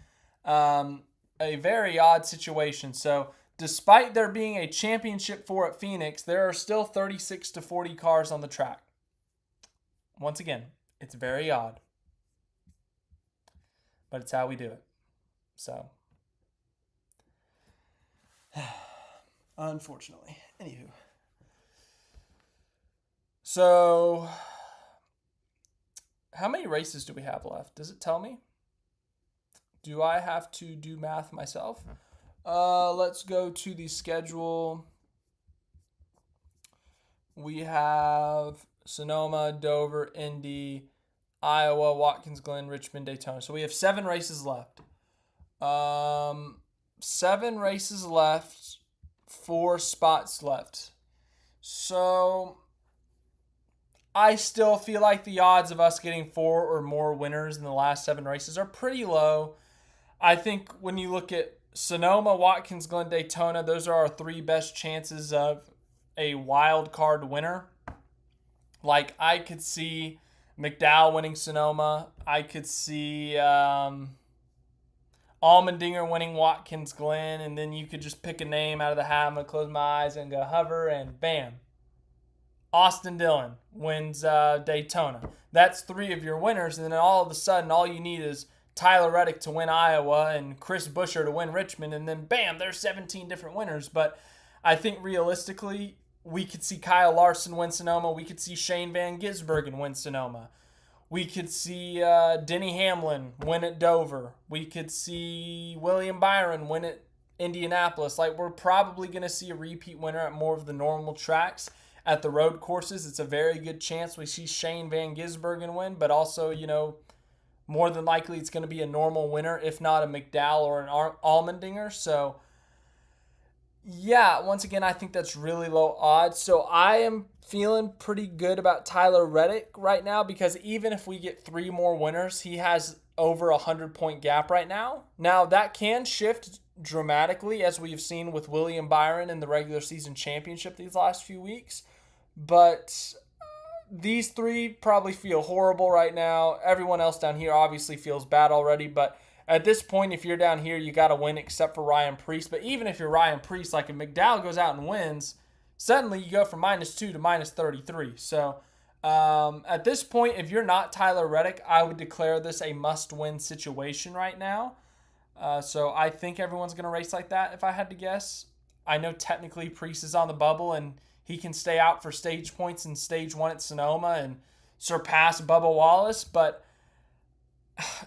a very odd situation. So despite there being a championship 4 at Phoenix, there are still 36 to 40 cars on the track. Once again, it's very odd. But it's how we do it. So, unfortunately. Anywho. So, how many races do we have left? Does it tell me? Do I have to do math myself? Let's go to the schedule. We have Sonoma, Dover, Indy, Iowa, Watkins Glen, Richmond, Daytona. So we have 7 races left. 7 races left, 4 spots left. So I still feel like the odds of us getting 4 or more winners in the last 7 races are pretty low. I think when you look at Sonoma, Watkins Glen, Daytona, those are our 3 best chances of a wild card winner. Like I could see McDowell winning Sonoma. I could see Allmendinger winning Watkins Glen, and then you could just pick a name out of the hat. I'm going to close my eyes and go hover, and bam. Austin Dillon wins Daytona. That's 3 of your winners, and then all of a sudden, all you need is Tyler Reddick to win Iowa and Chris Buescher to win Richmond, and then bam, there's 17 different winners. But I think realistically, we could see Kyle Larson win Sonoma. We could see Shane van Gisbergen win Sonoma. We could see Denny Hamlin win at Dover. We could see William Byron win at Indianapolis. Like, we're probably going to see a repeat winner at more of the normal tracks. At the road courses, it's a very good chance we see Shane van Gisbergen win, but also, you know, more than likely it's going to be a normal winner, if not a McDowell or an Allmendinger. So, yeah, once again, I think that's really low odds. So I am feeling pretty good about Tyler Reddick right now, because even if we get 3 more winners, he has over a 100-point gap right now. Now, that can shift dramatically, as we've seen with William Byron in the regular season championship these last few weeks. But these 3 probably feel horrible right now. Everyone else down here obviously feels bad already, but at this point, if you're down here, you got to win except for Ryan Preece. But even if you're Ryan Preece, like if McDowell goes out and wins, suddenly you go from -2 to -33. So at this point, if you're not Tyler Reddick, I would declare this a must-win situation right now. So I think everyone's going to race like that, if I had to guess. I know technically Preece is on the bubble, and he can stay out for stage points in stage 1 at Sonoma and surpass Bubba Wallace, but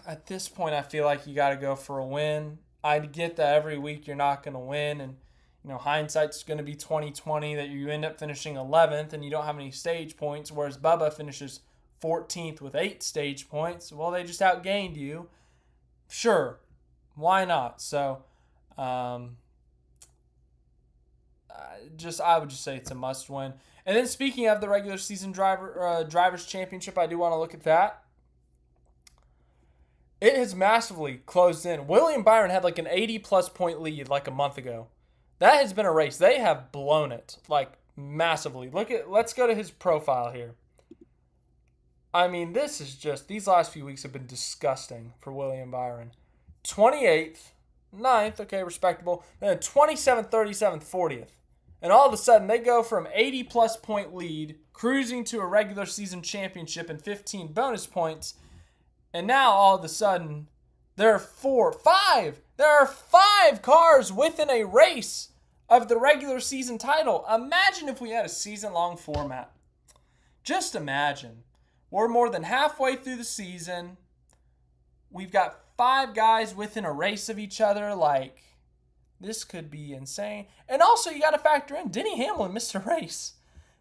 at this point, I feel like you got to go for a win. I get that every week you're not going to win, and you know hindsight's going to be 20/20, that you end up finishing 11th and you don't have any stage points, whereas Bubba finishes 14th with 8 stage points. Well, they just outgained you. Sure, why not? So, I would just say it's a must-win. And then speaking of the regular season drivers championship, I do want to look at that. It has massively closed in. William Byron had like an 80-plus point lead like a month ago. That has been a race. They have blown it like massively. Let's go to his profile here. I mean, this is just, these last few weeks have been disgusting for William Byron. 28th, 9th, okay, respectable. Then 27th, 37th, 40th. And all of a sudden, they go from 80-plus point lead, cruising to a regular season championship and 15 bonus points. And now, all of a sudden, there are 5 cars within a race of the regular season title. Imagine if we had a season-long format. Just imagine. We're more than halfway through the season. We've got 5 guys within a race of each other. Like, this could be insane. And also, you got to factor in, Denny Hamlin missed a race.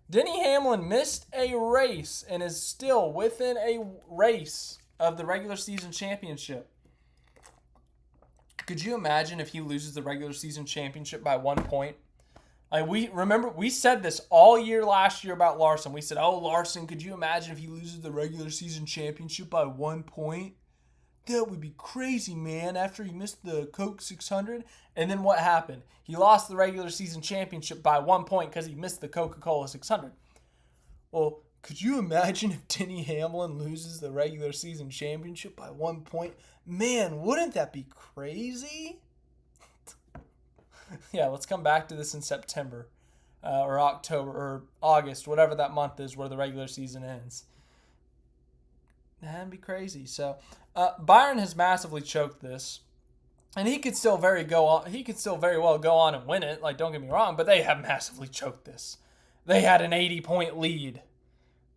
Denny Hamlin missed a race and is still within a race of the regular season championship. Could you imagine if he loses the regular season championship by 1 point? We said this all year last year about Larson. We said, oh, Larson, could you imagine if he loses the regular season championship by 1 point? That would be crazy, man, after he missed the Coke 600. And then what happened? He lost the regular season championship by 1 point because he missed the Coca-Cola 600. Well, could you imagine if Denny Hamlin loses the regular season championship by 1 point? Man, wouldn't that be crazy? Yeah, let's come back to this in September or October or August, whatever that month is where the regular season ends. That'd be crazy. So Byron has massively choked this, and he could still very well go on and win it. Like, don't get me wrong, but they have massively choked this. They had an 80-point lead.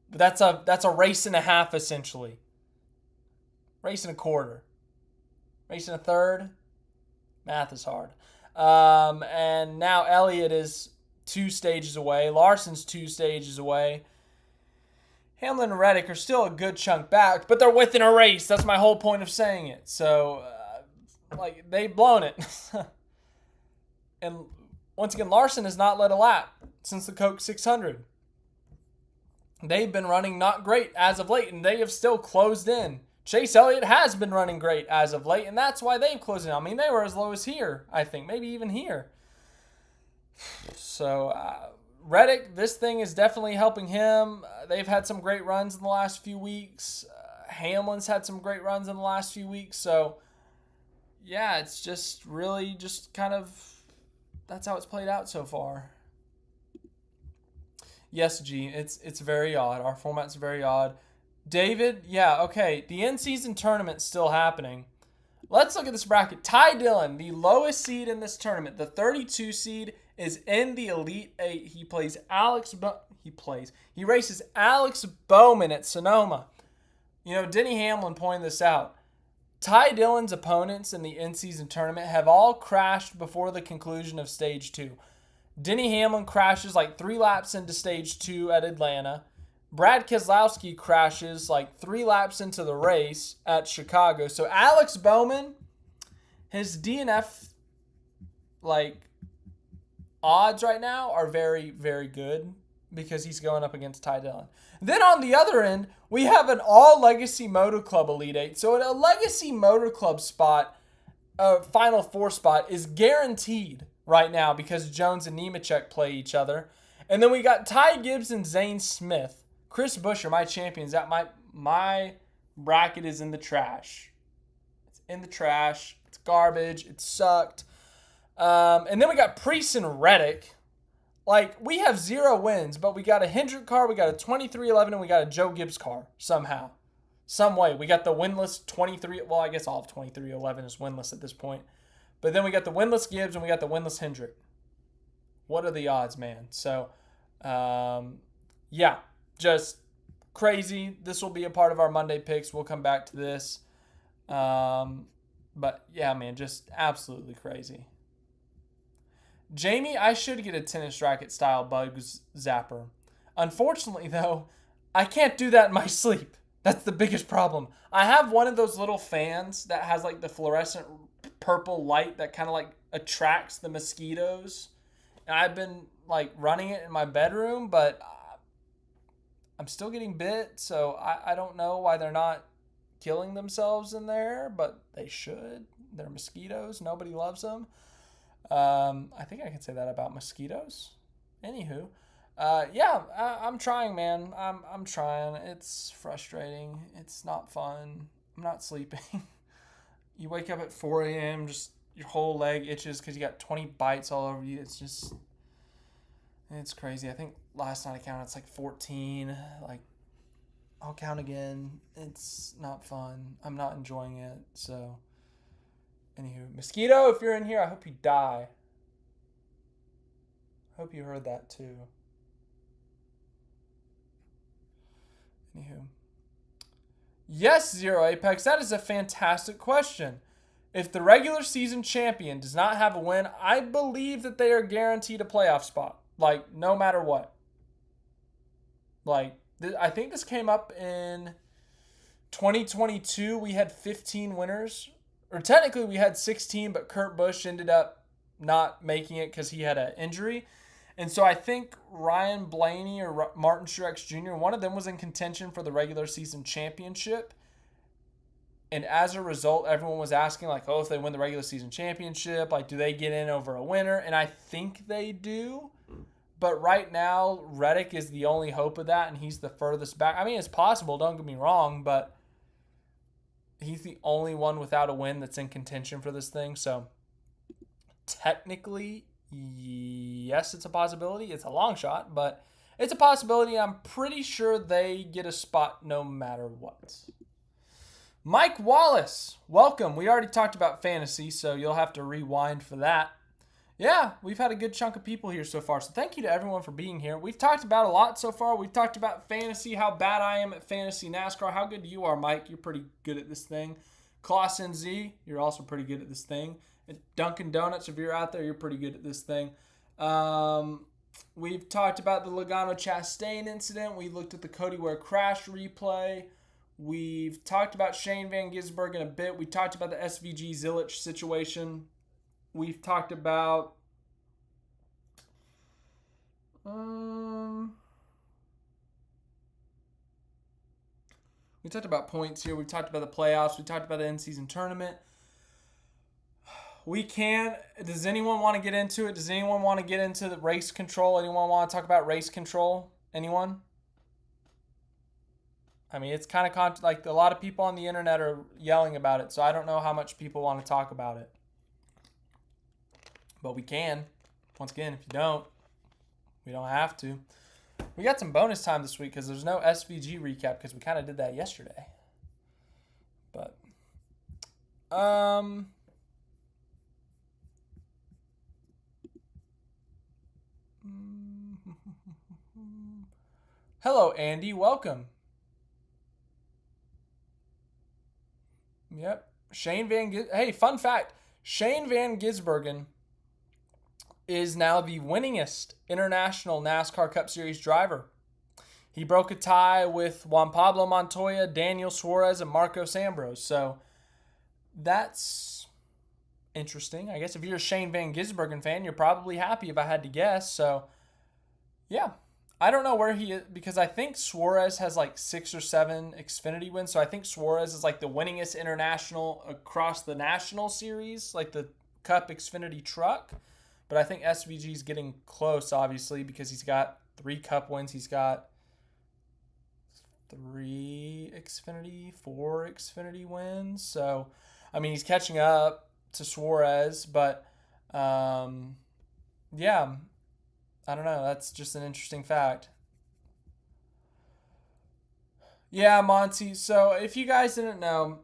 That's a race and a half essentially. Race and a quarter. Race and a third. Math is hard. And now Elliott is 2 stages away. Larson's 2 stages away. Hamlin and Reddick are still a good chunk back, but they're within a race. That's my whole point of saying it. So, they've blown it. And once again, Larson has not led a lap since the Coke 600. They've been running not great as of late, and they have still closed in. Chase Elliott has been running great as of late, and that's why they've closed in. I mean, they were as low as here, I think, maybe even here. So, Reddick, this thing is definitely helping him. They've had some great runs in the last few weeks. Hamlin's had some great runs in the last few weeks. So, yeah, it's just really just kind of, that's how it's played out so far. Yes, G, it's very odd. Our format's very odd. David, yeah, okay. The in-season tournament's still happening. Let's look at this bracket. Ty Dillon, the lowest seed in this tournament, the 32 seed, is in the Elite 8. He races Alex Bowman at Sonoma. You know, Denny Hamlin pointed this out. Ty Dillon's opponents in the in-season tournament have all crashed before the conclusion of Stage 2. Denny Hamlin crashes like 3 laps into Stage 2 at Atlanta. Brad Keselowski crashes like 3 laps into the race at Chicago. So Alex Bowman, his DNF odds right now are very, very good because he's going up against Ty Dillon. Then on the other end, we have an all-Legacy Motor Club Elite 8. So a Legacy Motor Club spot, Final 4 spot, is guaranteed right now because Jones and Nemechek play each other. And then we got Ty Gibbs and Zane Smith. Chris Buescher, my champions, that my bracket is in the trash. It's in the trash. It's garbage. It sucked. And then we got Priest and Reddick. Like, we have 0 wins, but we got a Hendrick car, we got a 2311, and we got a Joe Gibbs car somehow. Some way. We got the winless 23, well, I guess all of 2311 is winless at this point. But then we got the winless Gibbs and we got the winless Hendrick. What are the odds, man? So, yeah. Just crazy. This will be a part of our Monday picks. We'll come back to this. But yeah, man, just absolutely crazy. Jamie, I should get a tennis racket style bug zapper. Unfortunately, though, I can't do that in my sleep. That's the biggest problem. I have one of those little fans that has like the fluorescent purple light that kind of like attracts the mosquitoes. And I've been like running it in my bedroom, but I'm still getting bit, so I don't know why they're not killing themselves in there, but they should. They're mosquitoes. Nobody loves them. I think I can say that about mosquitoes. Anywho, yeah, I'm trying, man. I'm trying. It's frustrating. It's not fun. I'm not sleeping. You wake up at 4 a.m., just your whole leg itches because you got 20 bites all over you. It's crazy. I think last night I counted, it's like 14. Like, I'll count again. It's not fun. I'm not enjoying it. So, anywho, mosquito, if you're in here, I hope you die. Hope you heard that too. Anywho. Yes, Zero Apex, that is a fantastic question. If the regular season champion does not have a win, I believe that they are guaranteed a playoff spot. Like, no matter what. Like, I think this came up in 2022. We had 15 winners or technically we had 16, but Kurt Busch ended up not making it because he had an injury. And so I think Ryan Blaney or Martin Truex Jr., one of them was in contention for the regular season championship. And as a result, everyone was asking, like, oh, if they win the regular season championship, like, do they get in over a winner? And I think they do. But right now, Reddick is the only hope of that, and he's the furthest back. I mean, it's possible, don't get me wrong, but he's the only one without a win that's in contention for this thing. So technically, yes, it's a possibility. It's a long shot, but it's a possibility. I'm pretty sure they get a spot no matter what. Mike Wallace, welcome. We already talked about fantasy, so you'll have to rewind for that. Yeah, we've had a good chunk of people here so far, so thank you to everyone for being here. We've talked about a lot so far. We've talked about fantasy, how bad I am at fantasy NASCAR, how good you are, Mike. You're pretty good at this thing. Clausen Z, you're also pretty good at this thing. At Dunkin' Donuts, if you're out there, you're pretty good at this thing. We've talked about the Logano Chastain incident. We looked at the Cody Ware crash replay. We've talked about Shane van Gisbergen a bit. We talked about the SVG Zilisch situation. We've talked about points here. We've talked about the playoffs. We talked about the in-season tournament. Does anyone want to get into it? Does anyone want to get into the race control? Anyone want to talk about race control? Anyone? I mean, it's kind of like a lot of people on the internet are yelling about it, so I don't know how much people want to talk about it. But we can. Once again, if you don't, we don't have to. We got some bonus time this week because there's no SVG recap because we kind of did that yesterday. But, hello, Andy. Welcome. Yep. Hey, fun fact. Shane van Gisbergen is now the winningest international NASCAR Cup Series driver. He broke a tie with Juan Pablo Montoya, Daniel Suarez, and Marcos Ambrose. So that's interesting. I guess if you're a Shane van Gisbergen fan, you're probably happy if I had to guess. So, yeah. I don't know where he is because I think Suarez has like 6 or 7 Xfinity wins. So I think Suarez is like the winningest international across the national series, like the Cup Xfinity truck. But I think SVG is getting close, obviously, because he's got 3 Cup wins. He's got 4 Xfinity wins. So, I mean, he's catching up to Suarez. But, yeah. I don't know. That's just an interesting fact. Yeah, Monty. So if you guys didn't know,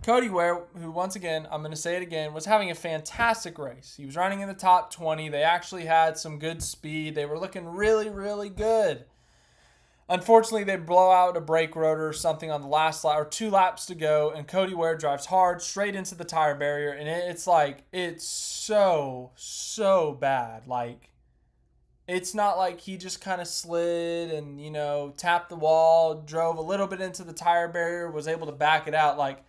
Cody Ware, who once again, I'm going to say it again, was having a fantastic race. He was running in the top 20. They actually had some good speed. They were looking really, really good. Unfortunately, they blow out a brake rotor or something on the last lap, or 2 laps to go, and Cody Ware drives hard straight into the tire barrier, and it's so bad. Like, it's not like he just kind of slid and, tapped the wall, drove a little bit into the tire barrier, was able to back it out. Like,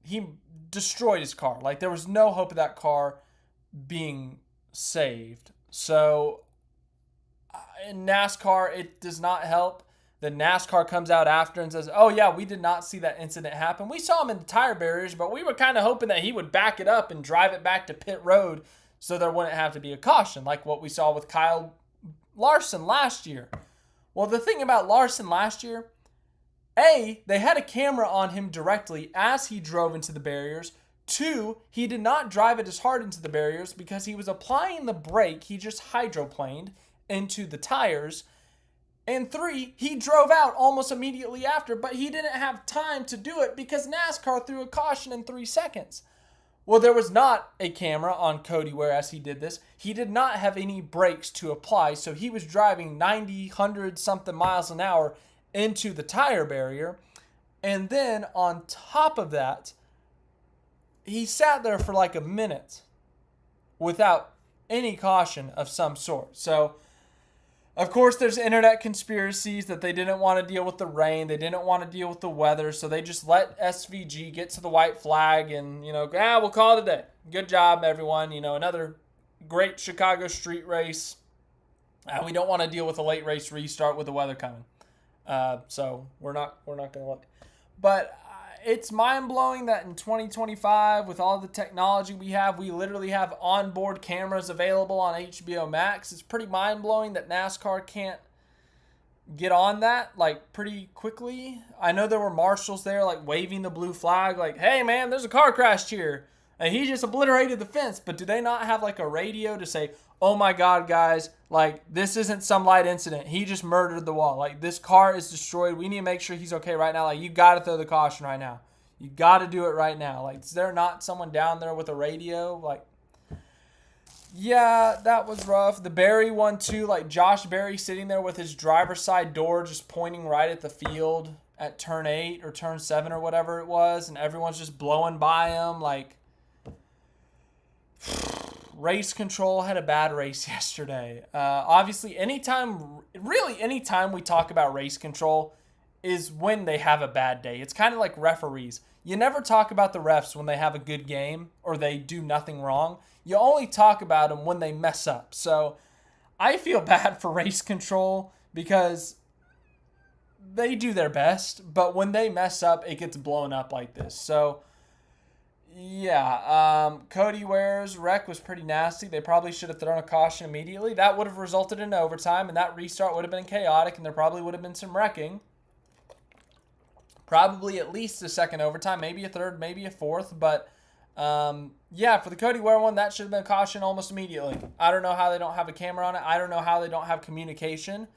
he destroyed his car. Like, there was no hope of that car being saved. So, in NASCAR, it does not help. The NASCAR comes out after and says, oh, yeah, we did not see that incident happen. We saw him in the tire barriers, but we were kind of hoping that he would back it up and drive it back to pit road so there wouldn't have to be a caution, like what we saw with Kyle Larson last year. Well, the thing about Larson last year, A, they had a camera on him directly as he drove into the barriers. 2, he did not drive it as hard into the barriers because he was applying the brake. He just hydroplaned into the tires. And 3, he drove out almost immediately after, but he didn't have time to do it because NASCAR threw a caution in 3 seconds. Well, there was not a camera on Cody Ware as he did this. He did not have any brakes to apply, so he was driving 90, 100-something miles an hour into the tire barrier. And then on top of that, he sat there for like a minute without any caution of some sort. So Of course, there's internet conspiracies that they didn't want to deal with the rain. They didn't want to deal with the weather. So they just let SVG get to the white flag and, we'll call it a day. Good job, everyone. Another great Chicago street race. We don't want to deal with a late race restart with the weather coming. So we're not going to look. But it's mind-blowing that in 2025, with all the technology we have, we literally have onboard cameras available on HBO Max. It's pretty mind-blowing that NASCAR can't get on that, pretty quickly. I know there were marshals there, waving the blue flag, hey, man, there's a car crashed here. And he just obliterated the fence. But do they not have, a radio to say, oh, my God, guys, this isn't some light incident. He just murdered the wall. This car is destroyed. We need to make sure he's okay right now. You got to throw the caution right now. You got to do it right now. Is there not someone down there with a radio? Yeah, that was rough. The Barry one, too. Josh Berry sitting there with his driver's side door just pointing right at the field at turn 8 or turn 7 or whatever it was. And everyone's just blowing by him. Race control had a bad race yesterday. Obviously, anytime we talk about race control is when they have a bad day. It's kind of like referees. You never talk about the refs when they have a good game or they do nothing wrong. You only talk about them when they mess up. So I feel bad for race control because they do their best, but when they mess up, it gets blown up like this. So yeah, Cody Ware's wreck was pretty nasty. They probably should have thrown a caution immediately. That would have resulted in overtime, and that restart would have been chaotic, and there probably would have been some wrecking. Probably at least a second overtime, maybe a third, maybe a fourth. But, yeah, for the Cody Ware one, that should have been a caution almost immediately. I don't know how they don't have a camera on it. I don't know how they don't have communication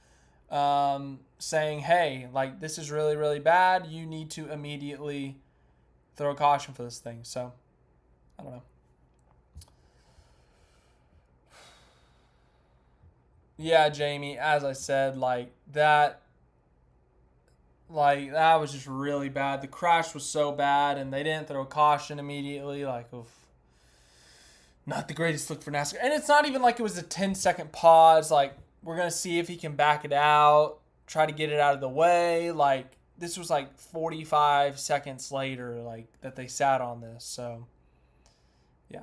saying, hey, this is really, really bad. You need to immediately throw a caution for this thing. So, I don't know. Yeah, Jamie, as I said, that was just really bad. The crash was so bad, and they didn't throw a caution immediately. Oof. Not the greatest look for NASCAR. And it's not even it was a 10-second pause. We're going to see if he can back it out, try to get it out of the way. This was 45 seconds later, that they sat on this. So, yeah.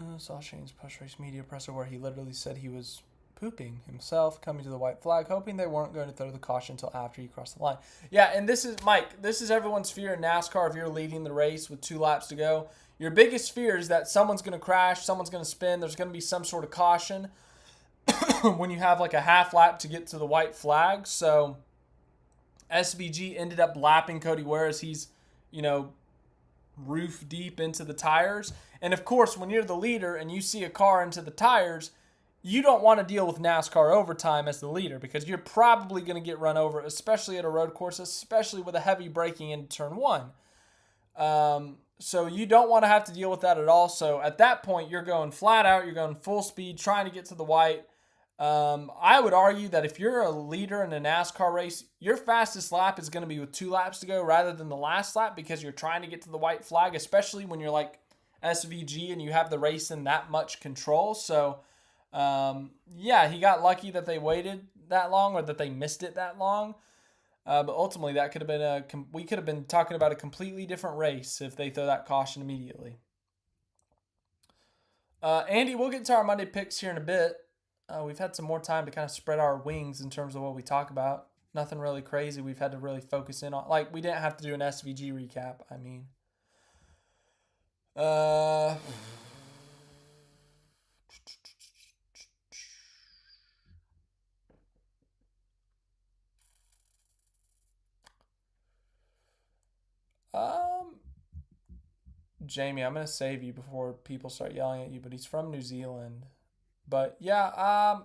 I saw Shane's post-race media presser where he literally said he was pooping himself, coming to the white flag, hoping they weren't going to throw the caution until after he crossed the line. Yeah, and this is, Mike, this is everyone's fear in NASCAR if you're leading the race with 2 laps to go. Your biggest fear is that someone's going to crash, someone's going to spin, there's going to be some sort of caution when you have a half lap to get to the white flag. So SVG ended up lapping Cody Ware as he's, roof deep into the tires. And of course, when you're the leader and you see a car into the tires, you don't want to deal with NASCAR overtime as the leader because you're probably going to get run over, especially at a road course, especially with a heavy braking into turn 1. So you don't want to have to deal with that at all. So at that point, you're going flat out. You're going full speed, trying to get to the white. I would argue that if you're a leader in a NASCAR race, your fastest lap is going to be with 2 laps to go rather than the last lap because you're trying to get to the white flag, especially when you're SVG and you have the race in that much control. So, yeah, he got lucky that they waited that long or that they missed it that long. But ultimately, that could have been we could have been talking about a completely different race if they throw that caution immediately. Andy, we'll get to our Monday picks here in a bit. We've had some more time to kind of spread our wings in terms of what we talk about. Nothing really crazy we've had to really focus in on. We didn't have to do an SVG recap, I mean. Jamie, I'm going to save you before people start yelling at you, but he's from New Zealand. But, yeah,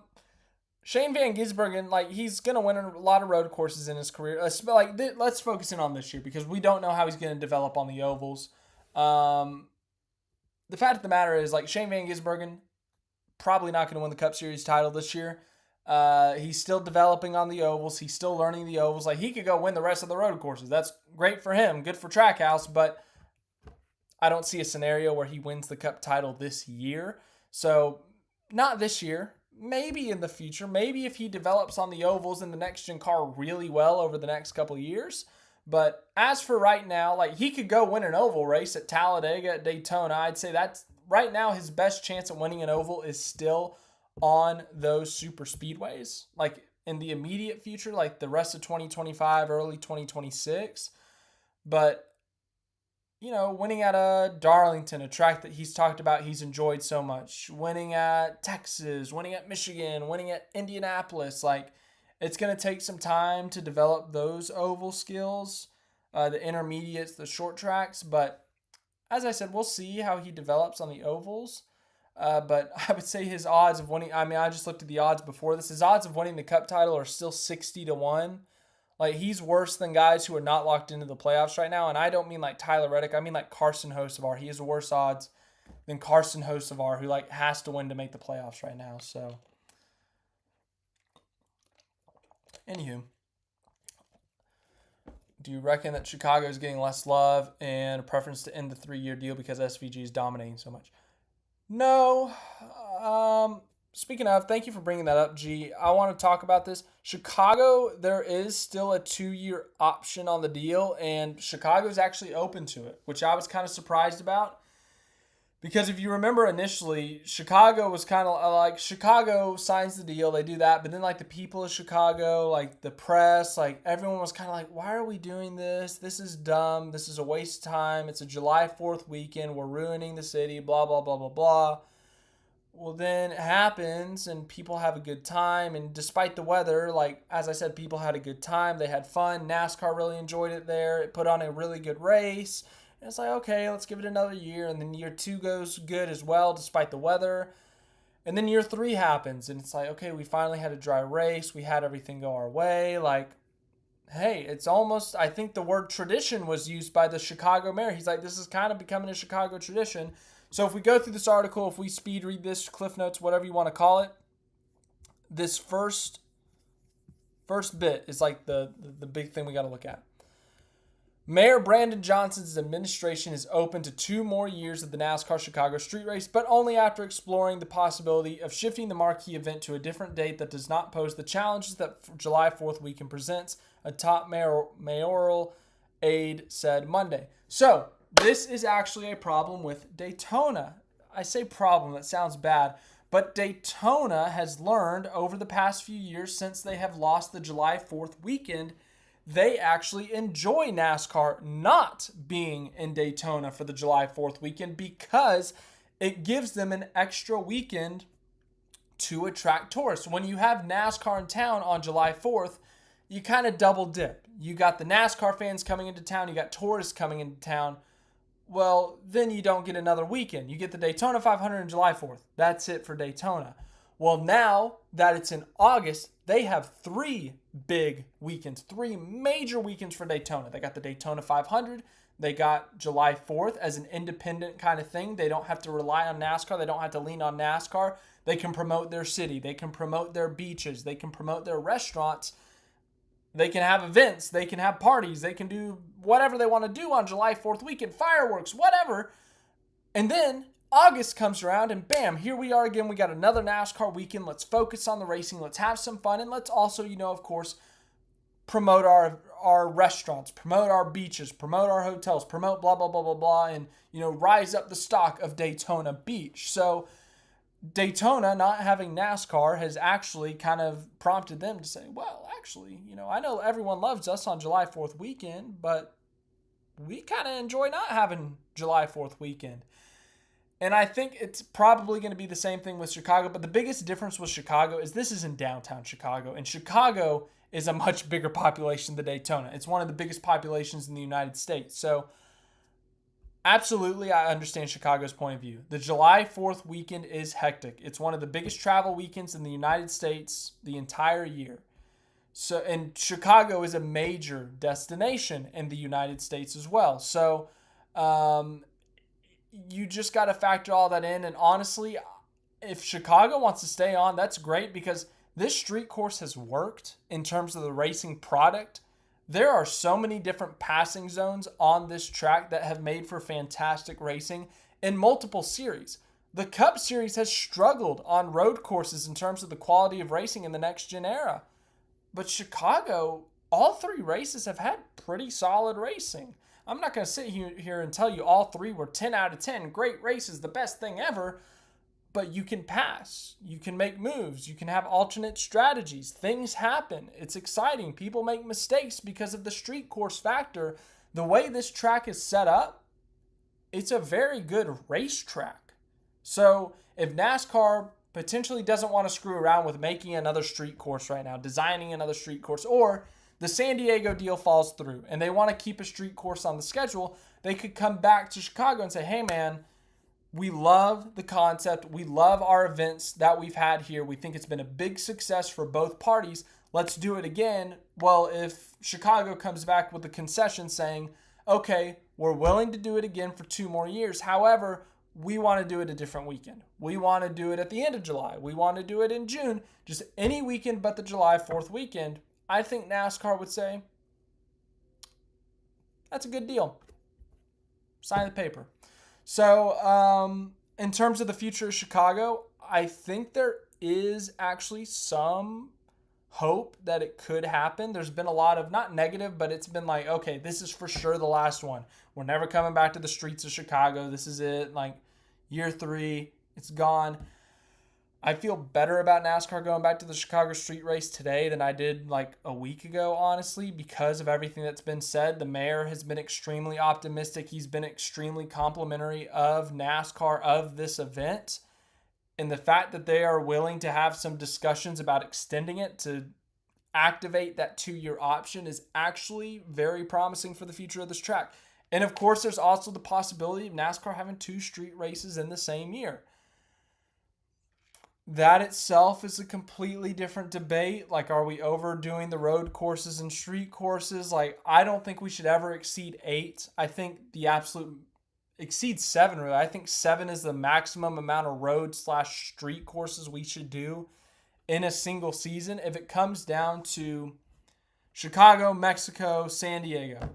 Shane van Gisbergen, he's going to win a lot of road courses in his career. Let's focus in on this year because we don't know how he's going to develop on the ovals. The fact of the matter is, Shane van Gisbergen probably not going to win the Cup Series title this year. He's still developing on the ovals. He's still learning the ovals. He could go win the rest of the road courses. That's great for him. Good for Trackhouse, but I don't see a scenario where he wins the Cup title this year. So, not this year. maybe in the future, maybe if he develops on the ovals in the next gen car really well over the next couple of years. But as for right now, like, he could go win an oval race at Talladega, at Daytona. I'd say that's right now his best chance at winning an oval is still on those super speedways. Like, in the immediate future, like the rest of 2025, early 2026. But, you know, winning at a Darlington, a track that he's talked about he's enjoyed so much, winning at Texas, winning at Michigan, winning at Indianapolis, like, it's going to take some time to develop those oval skills, the intermediates, the short tracks. But as I said, we'll see how he develops on the ovals. But I would say his odds of winning, I mean, I just looked at the odds before this. His odds of winning the Cup title are still 60-1. Like, he's worse than guys who are not locked into the playoffs right now. And I don't mean like Tyler Reddick. I mean like Carson Hocevar. He has worse odds than Carson Hocevar, who like has to win to make the playoffs right now. So, anywho, do you reckon that Chicago is getting less love and a preference to end the 3-year deal because SVG is dominating so much? No. Speaking of, thank you for bringing that up, G. I want to talk about this. Chicago, there is still a 2-year option on the deal, and Chicago's actually open to it, which I was kind of surprised about. Because if you remember initially, Chicago was kind of like, Chicago signs the deal, they do that, but then like the people of Chicago, like the press, like everyone was kind of like, why are we doing this? This is dumb. This is a waste of time. It's a July 4th weekend. We're ruining the city, blah, blah, blah, blah, blah. Well, then it happens and people have a good time. And despite the weather, like, as I said, people had a good time. They had fun. NASCAR really enjoyed it there. It put on a really good race. And it's like, okay, let's give it another year. And then year 2 goes good as well, despite the weather. And then year 3 happens. And it's like, okay, we finally had a dry race. We had everything go our way. Like, hey, it's almost, I think the word tradition was used by the Chicago mayor. He's like, this is kind of becoming a Chicago tradition. So if we go through this article, if we speed read this, Cliff Notes, whatever you want to call it, this first bit is like the big thing we got to look at. Mayor Brandon Johnson's administration is open to 2 more years of the NASCAR Chicago street race, but only after exploring the possibility of shifting the marquee event to a different date that does not pose the challenges that July 4th weekend presents, a top mayoral aide said Monday. So, this is actually a problem with Daytona. I say problem, that sounds bad. But Daytona has learned over the past few years since they have lost the July 4th weekend, they actually enjoy NASCAR not being in Daytona for the July 4th weekend because it gives them an extra weekend to attract tourists. When you have NASCAR in town on July 4th, you kind of double dip. You got the NASCAR fans coming into town, you got tourists coming into town. Well, then you don't get another weekend. You get the Daytona 500 on July 4th. That's it for Daytona. Well, now that it's in August, they have 3 big weekends, 3 major weekends for Daytona. They got the Daytona 500. They got July 4th as an independent kind of thing. They don't have to rely on NASCAR. They don't have to lean on NASCAR. They can promote their city. They can promote their beaches. They can promote their restaurants. They can have events. They can have parties. They can do whatever they want to do on July 4th weekend, fireworks, whatever. And then August comes around and bam, here we are again. We got another NASCAR weekend. Let's focus on the racing. Let's have some fun. And let's also, of course, promote our restaurants, promote our beaches, promote our hotels, promote blah, blah, blah, blah, blah, and, rise up the stock of Daytona Beach. So Daytona not having NASCAR has actually kind of prompted them to say, well, actually, I know everyone loves us on July 4th weekend, but we kind of enjoy not having July 4th weekend. And I think it's probably going to be the same thing with Chicago, but the biggest difference with Chicago is this is in downtown Chicago, and Chicago is a much bigger population than Daytona. It's one of the biggest populations in the United States. So absolutely, I understand Chicago's point of view. The July 4th weekend is hectic. It's one of the biggest travel weekends in the United States the entire year. So, and Chicago is a major destination in the United States as well. So, you just got to factor all that in. And honestly, if Chicago wants to stay on, that's great because this street course has worked in terms of the racing product. There are so many different passing zones on this track that have made for fantastic racing in multiple series. The Cup Series has struggled on road courses in terms of the quality of racing in the next gen era. But Chicago, all 3 races have had pretty solid racing. I'm not going to sit here and tell you all 3 were 10 out of 10. Great races, the best thing ever. But you can pass. You can make moves. You can have alternate strategies. Things happen. It's exciting. People make mistakes because of the street course factor. The way this track is set up, it's a very good racetrack. So if NASCAR potentially doesn't want to screw around with making another street course right now, designing another street course, or the San Diego deal falls through and they want to keep a street course on the schedule, they could come back to Chicago and say, hey man, we love the concept. We love our events that we've had here. We think it's been a big success for both parties. Let's do it again. Well, if Chicago comes back with a concession saying, okay, we're willing to do it again for 2 more years. However, we want to do it a different weekend. We want to do it at the end of July. We want to do it in June. Just any weekend but the July 4th weekend. I think NASCAR would say, that's a good deal. Sign the paper. So, in terms of the future of Chicago, I think there is actually some hope that it could happen. There's been a lot of, not negative, but it's been like, okay, this is for sure the last one. We're never coming back to the streets of Chicago. This is it. Like, year 3, it's gone. I feel better about NASCAR going back to the Chicago street race today than I did like a week ago, honestly, because of everything that's been said. The mayor has been extremely optimistic. He's been extremely complimentary of NASCAR, of this event. And the fact that they are willing to have some discussions about extending it to activate that 2-year option is actually very promising for the future of this track. And of course, there's also the possibility of NASCAR having 2 street races in the same year. That itself is a completely different debate. Like, are we overdoing the road courses and street courses? Like, I don't think we should ever exceed 8. I think the absolute exceeds 7, really. I think 7 is the maximum amount of road/street courses we should do in a single season. If it comes down to Chicago, Mexico, San Diego,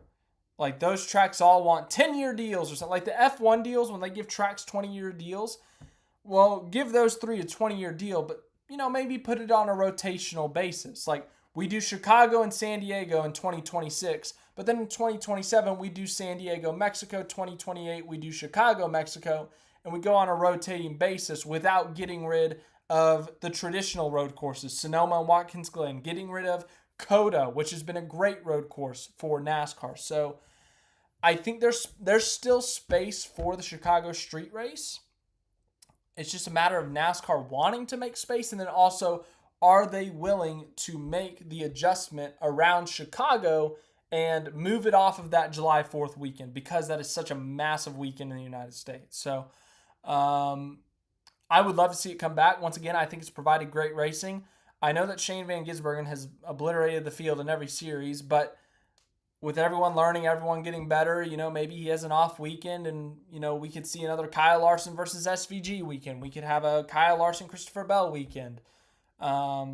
like those tracks all want 10-year deals or something. Like the F1 deals, when they give tracks 20-year deals, well, give those 3 a 20-year deal, but, maybe put it on a rotational basis. Like, we do Chicago and San Diego in 2026, but then in 2027, we do San Diego, Mexico. 2028, we do Chicago, Mexico, and we go on a rotating basis without getting rid of the traditional road courses, Sonoma and Watkins Glen, getting rid of Coda, which has been a great road course for NASCAR. So I think there's still space for the Chicago street race. It's just a matter of NASCAR wanting to make space, and then also, are they willing to make the adjustment around Chicago and move it off of that July 4th weekend, because that is such a massive weekend in the United States. So I would love to see it come back. Once again, I think it's provided great racing. I know that Shane van Gisbergen has obliterated the field in every series, but with everyone learning, everyone getting better, maybe he has an off weekend and, we could see another Kyle Larson versus SVG weekend. We could have a Kyle Larson, Christopher Bell weekend. I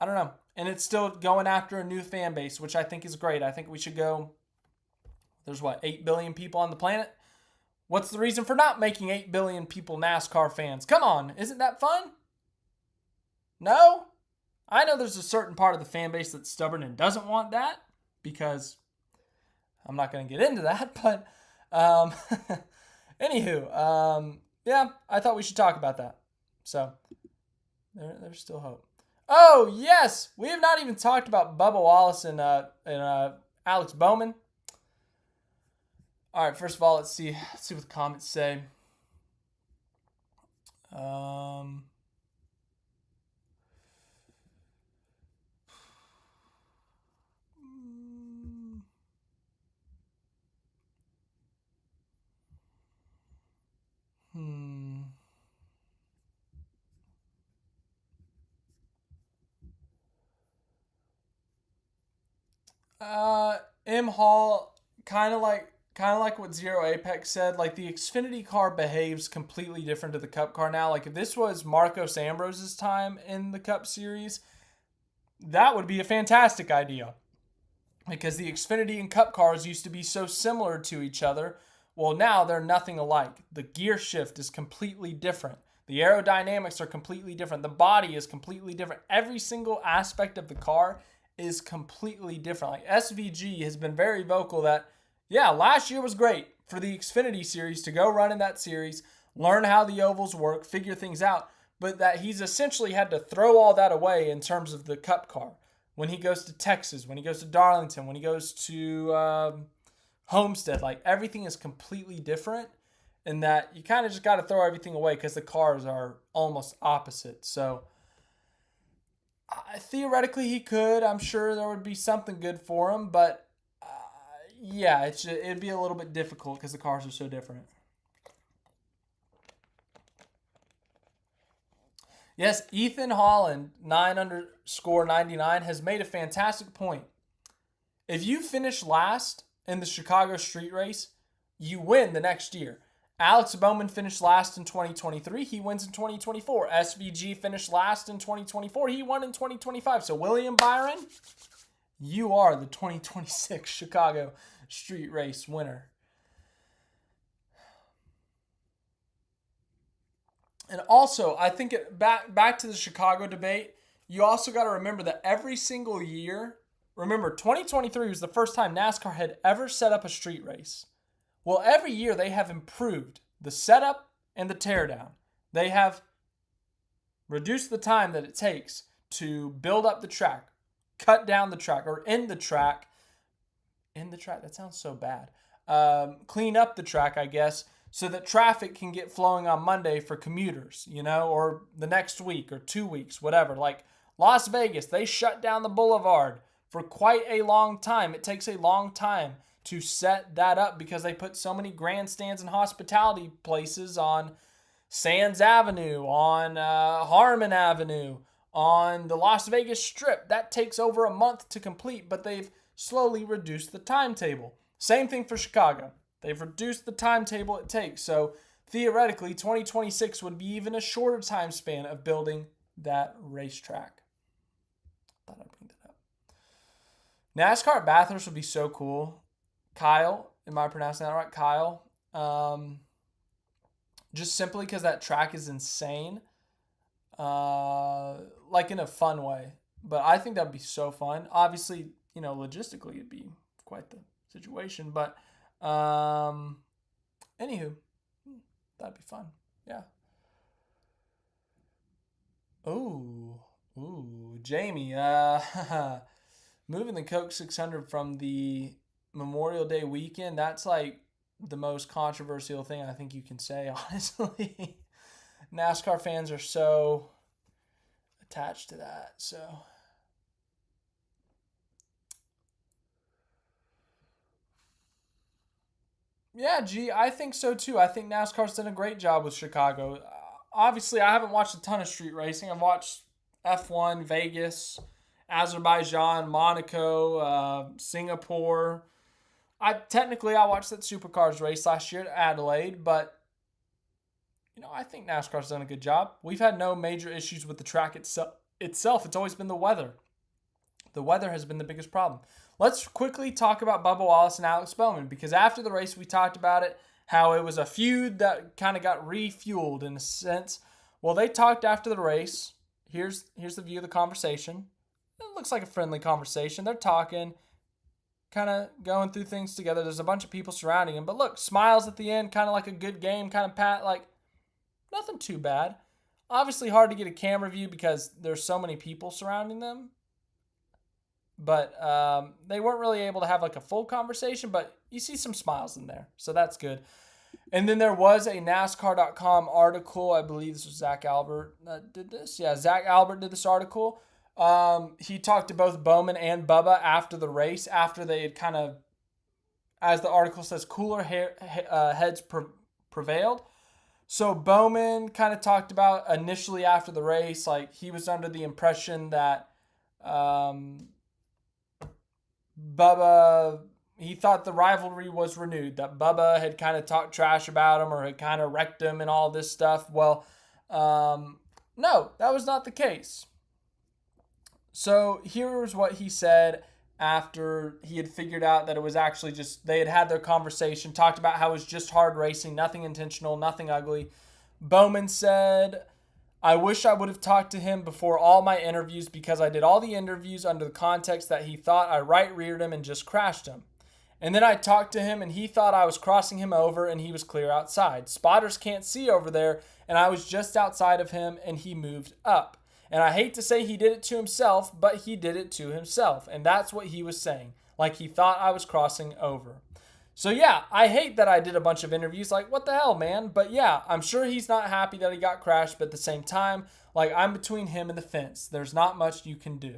don't know. And it's still going after a new fan base, which I think is great. I think we should go, there's 8 billion people on the planet? What's the reason for not making 8 billion people NASCAR fans? Come on, isn't that fun? No? I know there's a certain part of the fan base that's stubborn and doesn't want that, because I'm not going to get into that, but anywho, yeah, I thought we should talk about that. So there's still hope. Oh, yes, we have not even talked about Bubba Wallace and Alex Bowman. All right, first of all, let's see what the comments say. M Hall, kind of like what Zero Apex said. Like, the Xfinity car behaves completely different to the Cup car now. Like, if this was Marcos Ambrose's time in the Cup Series, that would be a fantastic idea, because the Xfinity and Cup cars used to be so similar to each other. Well, now they're nothing alike. The gear shift is completely different. The aerodynamics are completely different. The body is completely different. Every single aspect of the car is completely different. Like SVG has been very vocal that, yeah, last year was great for the Xfinity series to go run in that series, learn how the ovals work, figure things out, but that he's essentially had to throw all that away in terms of the Cup car. When he goes to Texas, when he goes to Darlington, when he goes to Homestead, like everything is completely different, and that you kind of just got to throw everything away because the cars are almost opposite. So theoretically he could. I'm sure there would be something good for him, but yeah, it'd be a little bit difficult because the cars are so different. Yes, Ethan Holland, 9_99, has made a fantastic point. If you finish last in the Chicago street race, you win the next year. Alex Bowman finished last in 2023. He wins in 2024. SVG finished last in 2024. He won in 2025. So William Byron, you are the 2026 Chicago street race winner. And also, I think back to the Chicago debate, you also got to remember that every single year, remember 2023 was the first time NASCAR had ever set up a street race. Well, every year they have improved the setup and the teardown. They have reduced the time that it takes to build up the track, cut down the track, or end the track. End the track, that sounds so bad. Clean up the track, I guess, so that traffic can get flowing on Monday for commuters, or the next week or 2 weeks, whatever. Like Las Vegas, they shut down the boulevard for quite a long time. It takes a long time to set that up because they put so many grandstands and hospitality places on Sands Avenue, on Harmon Avenue, on the Las Vegas Strip. That takes over a month to complete, but they've slowly reduced the timetable. Same thing for Chicago. They've reduced the timetable it takes. So theoretically, 2026 would be even a shorter time span of building that racetrack. Thought I'd bring that up. NASCAR at Bathurst would be so cool. Kyle, am I pronouncing that right? Kyle. Just simply because that track is insane. Like in a fun way. But I think that would be so fun. Obviously, logistically it'd be quite the situation. But anywho, that'd be fun. Yeah. Ooh, Jamie. Moving the Coke 600 from the Memorial Day weekend, that's like the most controversial thing I think you can say, honestly. NASCAR fans are so attached to that. So yeah, I think so too. I think NASCAR's done a great job with Chicago. Obviously, I haven't watched a ton of street racing. I've watched F1, Vegas, Azerbaijan, Monaco, Singapore. I watched that Supercars race last year at Adelaide, but I think NASCAR's done a good job. We've had no major issues with the track itself. It's always been the weather. The weather has been the biggest problem. Let's quickly talk about Bubba Wallace and Alex Bowman, because after the race we talked about it, how it was a feud that kind of got refueled in a sense. Well, they talked after the race. Here's the view of the conversation. It looks like a friendly conversation. They're talking, kind of going through things together. There's a bunch of people surrounding him. But look, smiles at the end, kind of like a good game, kind of pat, like nothing too bad. Obviously hard to get a camera view because there's so many people surrounding them. But they weren't really able to have like a full conversation, but you see some smiles in there. So that's good. And then there was a NASCAR.com article. I believe this was Zach Albert that did this. Yeah, Zach Albert did this article. He talked to both Bowman and Bubba after the race, after they had kind of, as the article says, cooler heads prevailed. So Bowman kind of talked about initially after the race, like he was under the impression that Bubba, he thought the rivalry was renewed, that Bubba had kind of talked trash about him or had kind of wrecked him and all this stuff. Well, no, that was not the case. So here's what he said after he had figured out that it was actually just, they had their conversation, talked about how it was just hard racing, nothing intentional, nothing ugly. Bowman said, I wish I would have talked to him before all my interviews because I did all the interviews under the context that he thought I right-reared him and just crashed him. And then I talked to him and he thought I was crossing him over and he was clear outside. Spotters can't see over there and I was just outside of him and he moved up. And I hate to say he did it to himself, but he did it to himself. And that's what he was saying. Like he thought I was crossing over. So yeah, I hate that I did a bunch of interviews. Like, what the hell, man? But yeah, I'm sure he's not happy that he got crashed. But at the same time, like, I'm between him and the fence. There's not much you can do.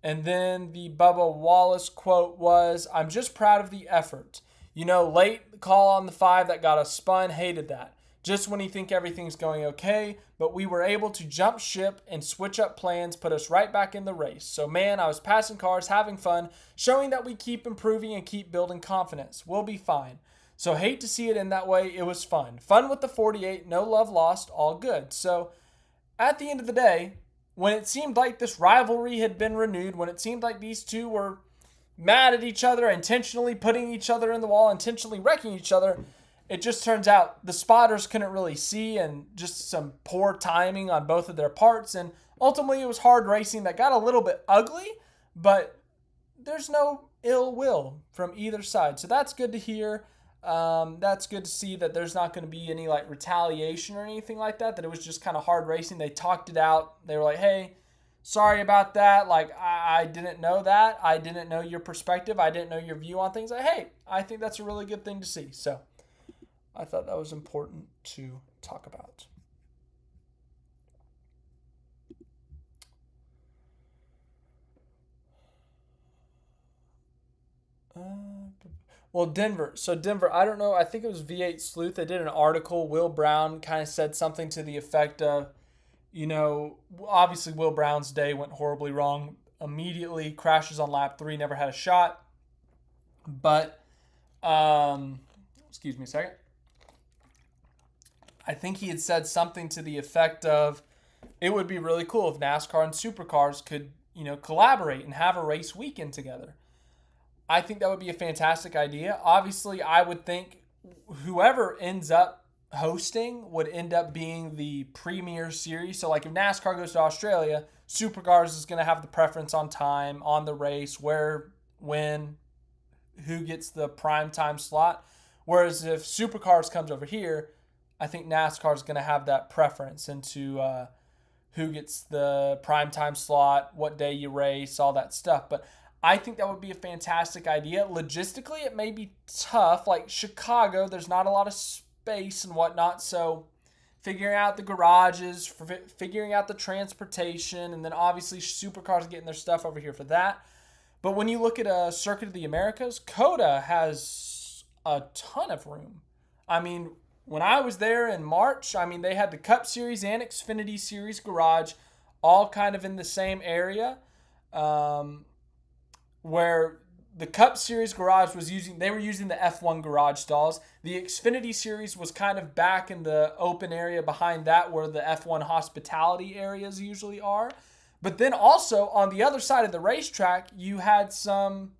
And then the Bubba Wallace quote was, I'm just proud of the effort. You know, late call on the 5 that got us spun, hated that. Just when you think everything's going okay, but we were able to jump ship and switch up plans, put us right back in the race. So man, I was passing cars, having fun, showing that we keep improving and keep building confidence. We'll be fine. So hate to see it in that way. It was fun. Fun with the 48, no love lost, all good. So at the end of the day, when it seemed like this rivalry had been renewed, when it seemed like these two were mad at each other, intentionally putting each other in the wall, intentionally wrecking each other, it just turns out the spotters couldn't really see and just some poor timing on both of their parts. And ultimately it was hard racing that got a little bit ugly, but there's no ill will from either side. So that's good to hear. That's good to see that there's not going to be any like retaliation or anything like that, that it was just kind of hard racing. They talked it out. They were like, hey, sorry about that. Like, I didn't know that. I didn't know your perspective. I didn't know your view on things. Like, hey, I think that's a really good thing to see. So I thought that was important to talk about. Well, Denver. So Denver, I don't know. I think it was V8 Sleuth. They did an article. Will Brown kind of said something to the effect of, you know, obviously Will Brown's day went horribly wrong. Immediately crashes on lap 3, never had a shot. But, excuse me a second. I think he had said something to the effect of, it would be really cool if NASCAR and supercars could, you know, collaborate and have a race weekend together. I think that would be a fantastic idea. Obviously, I would think whoever ends up hosting would end up being the premier series. So like if NASCAR goes to Australia, supercars is going to have the preference on time, on the race, where, when, who gets the prime time slot. Whereas if supercars comes over here, I think NASCAR is going to have that preference into who gets the primetime slot, what day you race, all that stuff. But I think that would be a fantastic idea. Logistically, it may be tough. Like Chicago, there's not a lot of space and whatnot. So figuring out the garages, figuring out the transportation, and then obviously supercars getting their stuff over here for that. But when you look at a Circuit of the Americas, COTA has a ton of room. I mean, when I was there in March, I mean, they had the Cup Series and Xfinity Series garage all kind of in the same area, where the Cup Series garage was they were using the F1 garage stalls. The Xfinity Series was kind of back in the open area behind that where the F1 hospitality areas usually are. But then also on the other side of the racetrack, you had some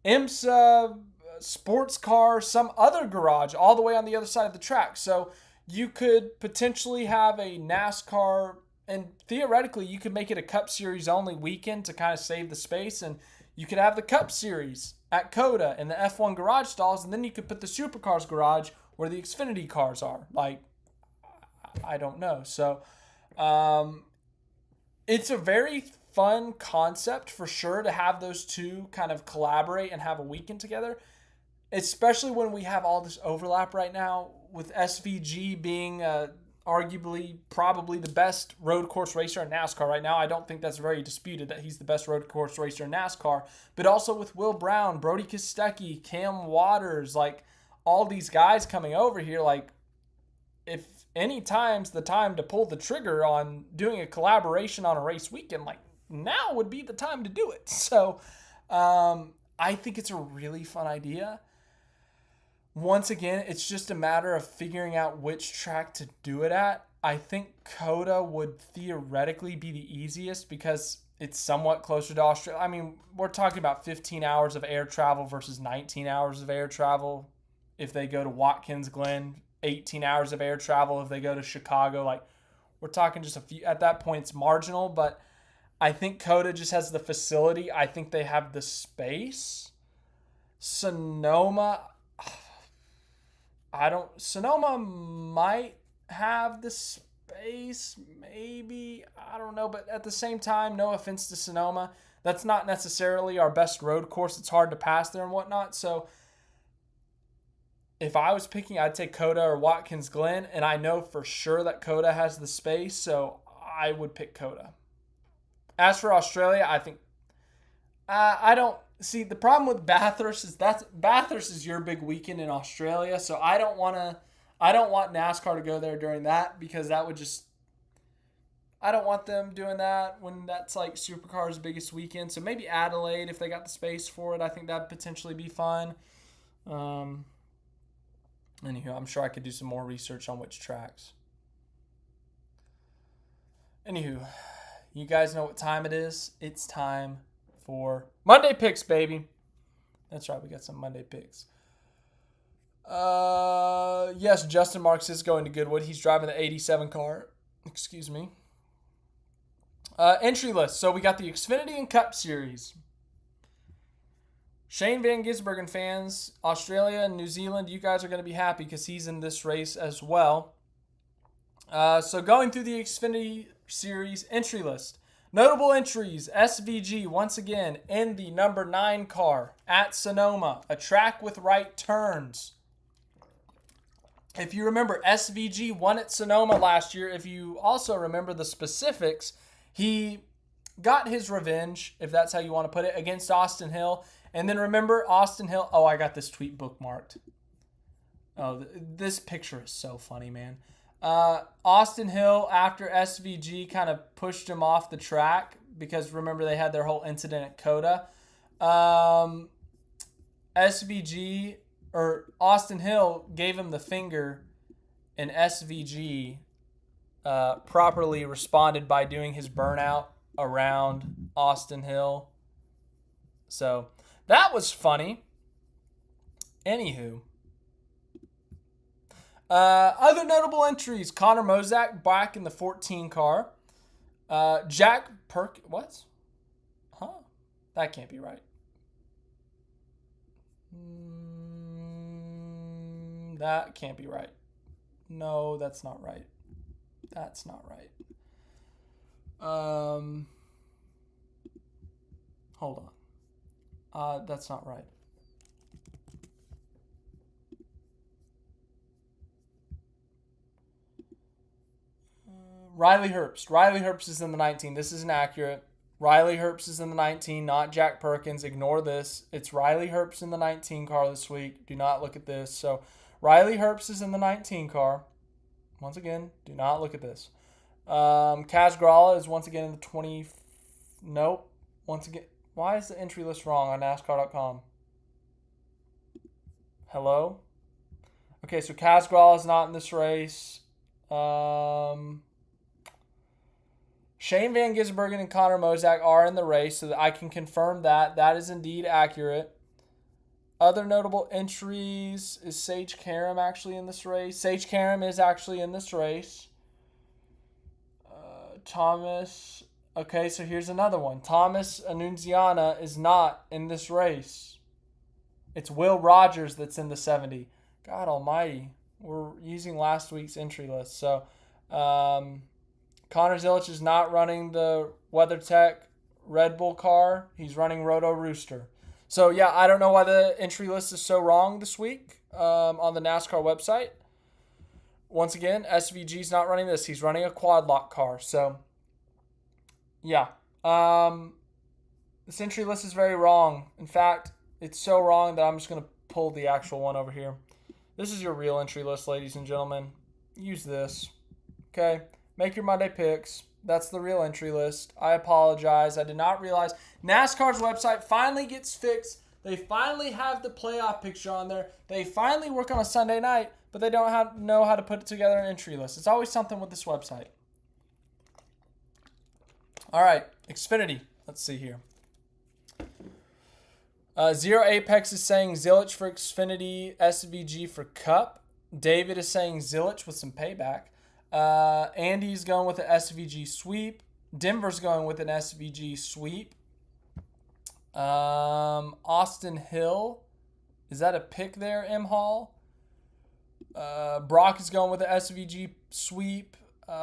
IMSA, sports car, some other garage all the way on the other side of the track. So you could potentially have a NASCAR, and theoretically you could make it a Cup Series only weekend to kind of save the space, and you could have the Cup Series at COTA and the F1 garage stalls, and then you could put the supercars garage where the Xfinity cars are. Like, I don't know. So it's a very fun concept for sure to have those two kind of collaborate and have a weekend together, especially when we have all this overlap right now with SVG being arguably probably the best road course racer in NASCAR right now. I don't think that's very disputed that he's the best road course racer in NASCAR, but also with Will Brown, Brody Kostecki, Cam Waters, like all these guys coming over here. Like, if any time's the time to pull the trigger on doing a collaboration on a race weekend, like now would be the time to do it. So I think it's a really fun idea. Once again, it's just a matter of figuring out which track to do it at. I think COTA would theoretically be the easiest because it's somewhat closer to Australia. I mean, we're talking about 15 hours of air travel versus 19 hours of air travel. If they go to Watkins Glen, 18 hours of air travel. If they go to Chicago, like, we're talking just a few. At that point, it's marginal, but I think COTA just has the facility. I think they have the space. Sonoma, Sonoma might have the space, maybe. I don't know, but at the same time, no offense to Sonoma, that's not necessarily our best road course. It's hard to pass there and whatnot. So if I was picking, I'd take COTA or Watkins Glen, and I know for sure that COTA has the space, so I would pick COTA. As for Australia, I think I don't see the problem with Bathurst is Bathurst is your big weekend in Australia, so I don't want NASCAR to go there during that, because that would just, I don't want them doing that when that's like Supercar's biggest weekend. So maybe Adelaide, if they got the space for it, I think that'd potentially be fun. Anywho, I'm sure I could do some more research on which tracks. Anywho, you guys know what time it is. It's time for Monday picks, baby. That's right, we got some Monday picks. Yes, Justin Marks is going to Goodwood. He's driving the 87 car. Excuse me. Entry list. So we got the Xfinity and Cup Series. Shane van Gisbergen fans, Australia and New Zealand, you guys are going to be happy because he's in this race as well. So going through the Xfinity Series entry list. Notable entries, SVG once again in the number 9 car at Sonoma, a track with right turns. If you remember, SVG won at Sonoma last year. If you also remember the specifics, he got his revenge, if that's how you want to put it, against Austin Hill. And then remember, Austin Hill, oh, I got this tweet bookmarked. Oh, this picture is so funny, man. Austin Hill, after SVG kind of pushed him off the track, because remember they had their whole incident at COTA. SVG, or Austin Hill, gave him the finger, and SVG properly responded by doing his burnout around Austin Hill. So that was funny. Anywho. Other notable entries. Connor Mozak back in the 14 car. Jack Perkins. What? Huh? That can't be right. That can't be right. No, that's not right. That's not right. Hold on. That's not right. Riley Herbst. Riley Herbst is in the 19. This isn't accurate. Riley Herbst is in the 19, not Jack Perkins. Ignore this. It's Riley Herbst in the 19 car this week. Do not look at this. So Riley Herbst is in the 19 car. Once again, do not look at this. Kaz Grala is once again in the 20. Nope. Once again, why is the entry list wrong on NASCAR.com? Hello? Okay, so Kaz Grala is not in this race. Shane van Gisbergen and Connor Mozak are in the race, so that I can confirm that. That is indeed accurate. Other notable entries, is Sage Karam actually in this race? Sage Karam is actually in this race. Thomas. Okay, so here's another one. Thomas Annunziana is not in this race. It's Will Rogers that's in the 70. God almighty. We're using last week's entry list. So, Connor Zilisch is not running the WeatherTech Red Bull car. He's running Roto Rooster. So, yeah, I don't know why the entry list is so wrong this week on the NASCAR website. Once again, SVG's not running this. He's running a quad lock car. So, yeah. This entry list is very wrong. In fact, it's so wrong that I'm just going to pull the actual one over here. This is your real entry list, ladies and gentlemen. Use this. Okay? Make your Monday picks. That's the real entry list. I apologize. I did not realize. NASCAR's website finally gets fixed. They finally have the playoff picture on there. They finally work on a Sunday night, but they don't know how to put together an entry list. It's always something with this website. All right, Xfinity. Let's see here. Zero Apex is saying Zilisch for Xfinity, SVG for Cup. David is saying Zilisch with some payback. Andy's going with an SVG sweep. Denver's going with an SVG sweep. Austin Hill. Is that a pick there, M. Hall? Brock is going with the SVG sweep.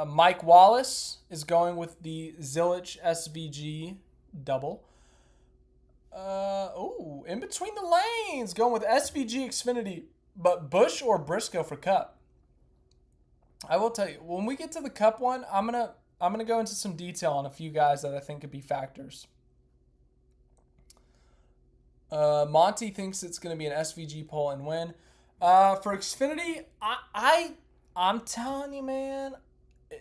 Mike Wallace is going with the Zilisch SVG double. In between the lanes, going with SVG Xfinity, but Busch or Briscoe for Cup. I will tell you, when we get to the Cup one, I'm gonna go into some detail on a few guys that I think could be factors. Monty thinks it's going to be an SVG pole and win. For Xfinity, I'm telling you, man,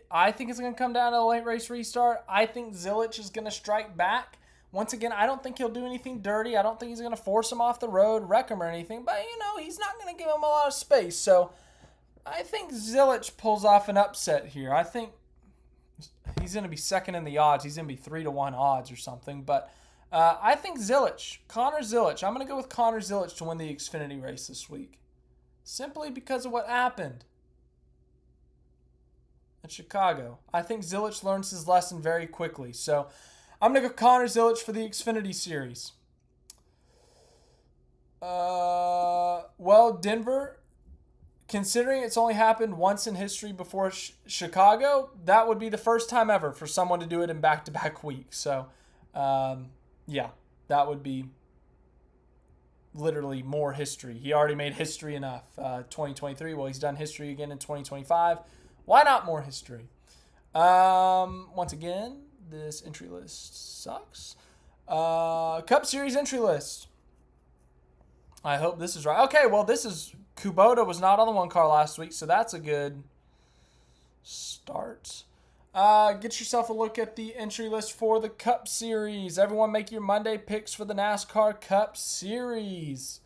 I think it's going to come down to a late race restart. I think Zilisch is going to strike back. Once again, I don't think he'll do anything dirty. I don't think he's going to force him off the road, wreck him or anything. But, he's not going to give him a lot of space. So, I think Zilisch pulls off an upset here. I think he's going to be second in the odds. He's going to be 3-1 odds or something. But I think Zilisch, Connor Zilisch. I'm going to go with Connor Zilisch to win the Xfinity race this week. Simply because of what happened at Chicago. I think Zilisch learns his lesson very quickly. So I'm going to go Connor Zilisch for the Xfinity Series. Denver, considering it's only happened once in history before Chicago, that would be the first time ever for someone to do it in back-to-back weeks. So, that would be literally more history. He already made history enough. 2023, well, he's done history again in 2025. Why not more history? Once again, this entry list sucks. Cup Series entry list. I hope this is right. Okay, well, this is Kubota was not on the one car last week, so that's a good start. Get yourself a look at the entry list for the Cup Series. Everyone make your Monday picks for the NASCAR Cup Series.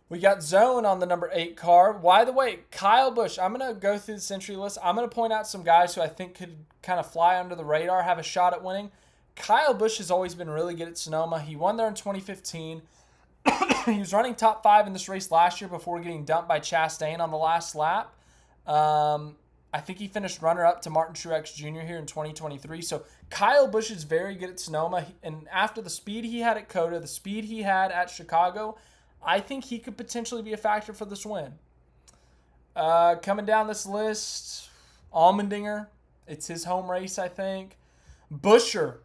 We got Zone on the number 8 car. By the way, Kyle Busch. I'm going to go through this entry list. I'm going to point out some guys who I think could kind of fly under the radar, have a shot at winning. Kyle Busch has always been really good at Sonoma. He won there in 2015. He was running top 5 in this race last year before getting dumped by Chastain on the last lap. I think he finished runner-up to Martin Truex Jr. here in 2023. So Kyle Busch is very good at Sonoma. And after the speed he had at COTA, the speed he had at Chicago, I think he could potentially be a factor for this win. Coming down this list, Allmendinger. It's his home race, I think. Buescher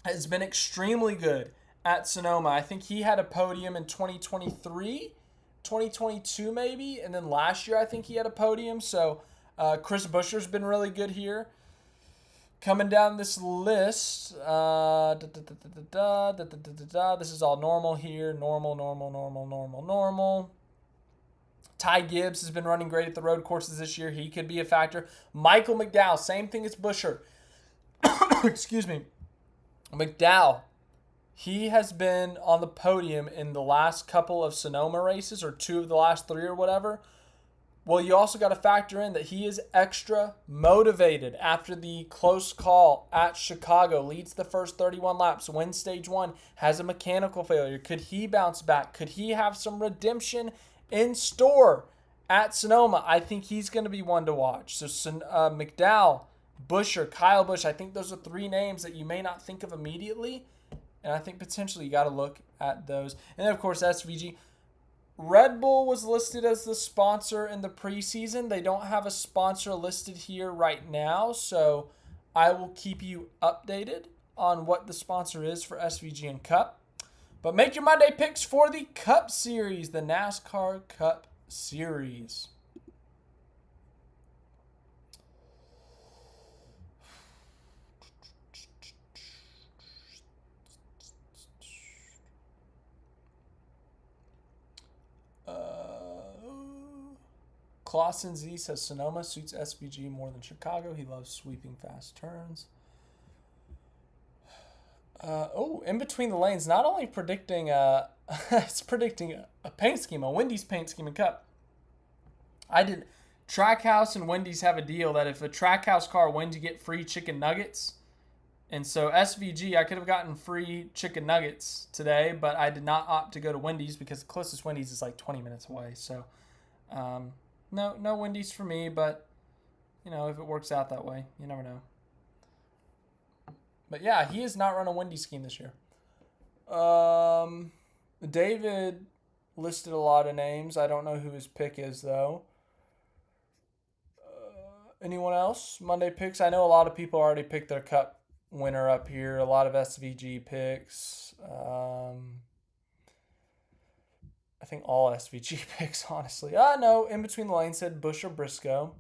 has been extremely good at Sonoma. I think he had a podium in 2023, 2022 maybe, and then last year I think he had a podium. So Chris Buescher's been really good here. Coming down this list, this is all normal here. Normal. Ty Gibbs has been running great at the road courses this year. He could be a factor. Michael McDowell, same thing as Buescher. Excuse me. McDowell, he has been on the podium in the last couple of Sonoma races, or 2 of the last 3 or whatever. Well, you also got to factor in that he is extra motivated after the close call at Chicago. Leads the first 31 laps, wins stage 1, has a mechanical failure. Could he bounce back? Could he have some redemption in store at Sonoma? I think he's going to be one to watch. So McDowell, Buescher, Kyle Busch, I think those are 3 names that you may not think of immediately. And I think potentially you got to look at those. And then, of course, SVG. Red Bull was listed as the sponsor in the preseason. They don't have a sponsor listed here right now, so I will keep you updated on what the sponsor is for SVG and Cup. But make your Monday picks for the Cup Series, the NASCAR Cup Series. Clausen Z says Sonoma suits SVG more than Chicago. He loves sweeping fast turns. In between the lanes, not only predicting it's predicting a paint scheme, a Wendy's paint scheme in Cup. Trackhouse and Wendy's have a deal that if a Trackhouse car wins, you get free chicken nuggets And so SVG, I could have gotten free chicken nuggets today, but I did not opt to go to Wendy's because the closest Wendy's is like 20 minutes away. So no Wendy's for me, but if it works out that way, you never know. But yeah, he has not run a Wendy's scheme this year. David listed a lot of names. I don't know who his pick is, though. Anyone else? Monday picks? I know a lot of people already picked their Cup winner up here. A lot of SVG picks. I think all SVG picks, honestly. No, in between the lanes said Busch or Briscoe.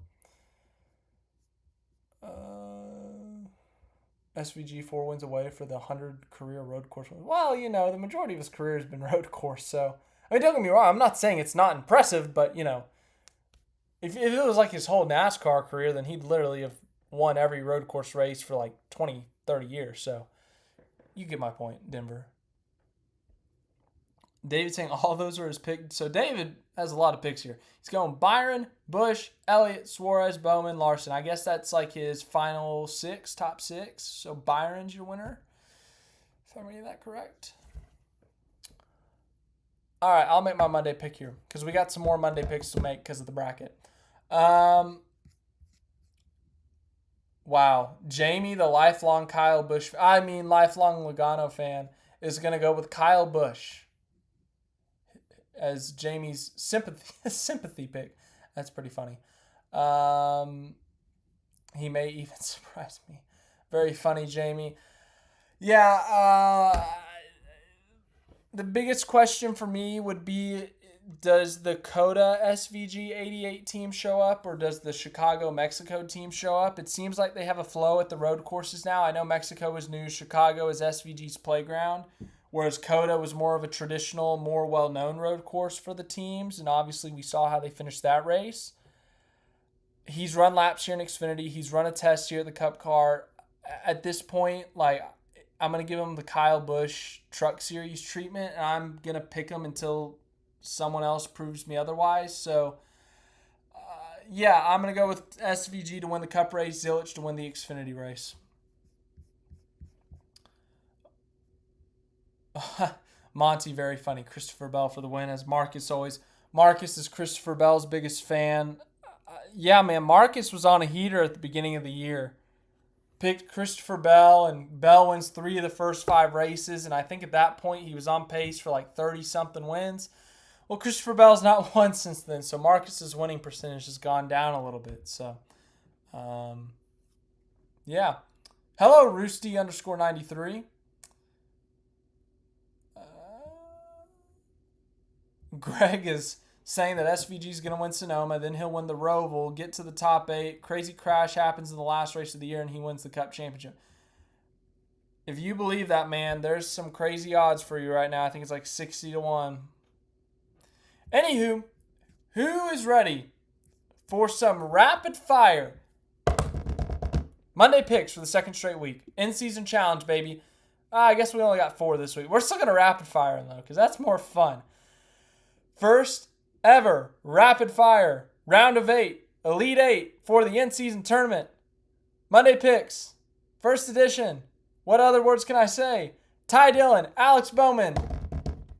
SVG 4 wins away for the 100 career road course wins. Well, the majority of his career has been road course, so don't get me wrong. I'm not saying it's not impressive, but if it was like his whole NASCAR career, then he'd literally have won every road course race for like 20, 30 years. So you get my point, Denver. David saying all those are his picks. So David has a lot of picks here. He's going Byron, Busch, Elliott, Suarez, Bowman, Larson. I guess that's like his final top six. So Byron's your winner, if I'm reading that correct. All right, I'll make my Monday pick here because we got some more Monday picks to make because of the bracket. Wow. Jamie, the lifelong lifelong Logano fan, is going to go with Kyle Busch as Jamie's sympathy pick. That's pretty funny. He may even surprise me. Very funny, Jamie. Yeah, the biggest question for me would be, does the COTA SVG 88 team show up or does the Chicago Mexico team show up? It seems like they have a flow at the road courses now. I know Mexico is new. Chicago is SVG's playground, whereas COTA was more of a traditional, more well-known road course for the teams, and obviously we saw how they finished that race. He's run laps here in Xfinity. He's run a test here at the Cup car. At this point, I'm going to give him the Kyle Busch Truck Series treatment, and I'm going to pick him until someone else proves me otherwise. So, I'm going to go with SVG to win the Cup race, Zilisch to win the Xfinity race. Monty, very funny. Christopher Bell for the win, as Marcus always. Marcus is Christopher Bell's biggest fan. Marcus was on a heater at the beginning of the year. Picked Christopher Bell, and Bell wins 3 of the first 5 races, and I think at that point he was on pace for like 30-something wins. Well, Christopher Bell's not won since then, so Marcus's winning percentage has gone down a little bit. So, Hello, Roosty _93. Greg is saying that SVG is going to win Sonoma, then he'll win the Roval, get to the top 8. Crazy crash happens in the last race of the year, and he wins the Cup championship. If you believe that, man, there's some crazy odds for you right now. I think it's like 60-1. Anywho, who is ready for some rapid fire Monday picks for the second straight week? In-season challenge, baby. I guess we only got 4 this week. We're still going to rapid fire them, though, because that's more fun. First ever rapid fire round of 8, Elite 8 for the in-season tournament. Monday picks, first edition. What other words can I say? Ty Dillon, Alex Bowman.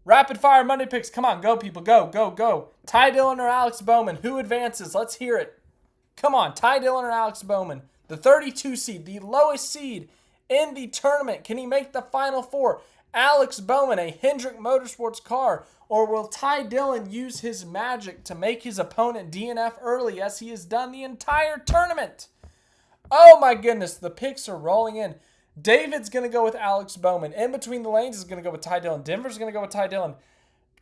Rapid fire Monday picks. Come on, go people, go, go, go. Ty Dillon or Alex Bowman, who advances? Let's hear it. Come on, Ty Dillon or Alex Bowman. The 32 seed, the lowest seed in the tournament. Can he make the Final Four? Alex Bowman, a Hendrick Motorsports car, or will Ty Dillon use his magic to make his opponent DNF early as he has done the entire tournament? Oh my goodness, the picks are rolling in. David's going to go with Alex Bowman. In between the lanes is going to go with Ty Dillon. Denver's going to go with Ty Dillon.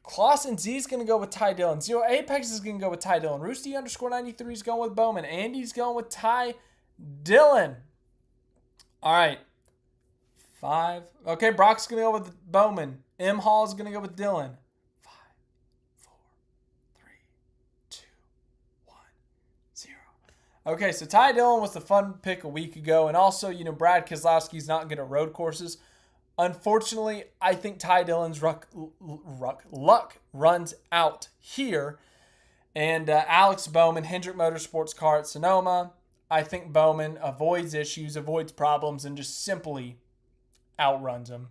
Clausen Z is going to go with Ty Dillon. Zero Apex is going to go with Ty Dillon. Roosty _93 is going with Bowman. Andy's going with Ty Dillon. All right. 5. Okay, Brock's going to go with Bowman. M. Hall is going to go with Dillon. 5, 4, 3, 2, 1, 0. Okay, so Ty Dillon was the fun pick a week ago. And also, Brad Keselowski's not good at road courses. Unfortunately, I think Ty Dillon's luck runs out here. And Alex Bowman, Hendrick Motorsports car at Sonoma. I think Bowman avoids issues, avoids problems, and just simply outruns him.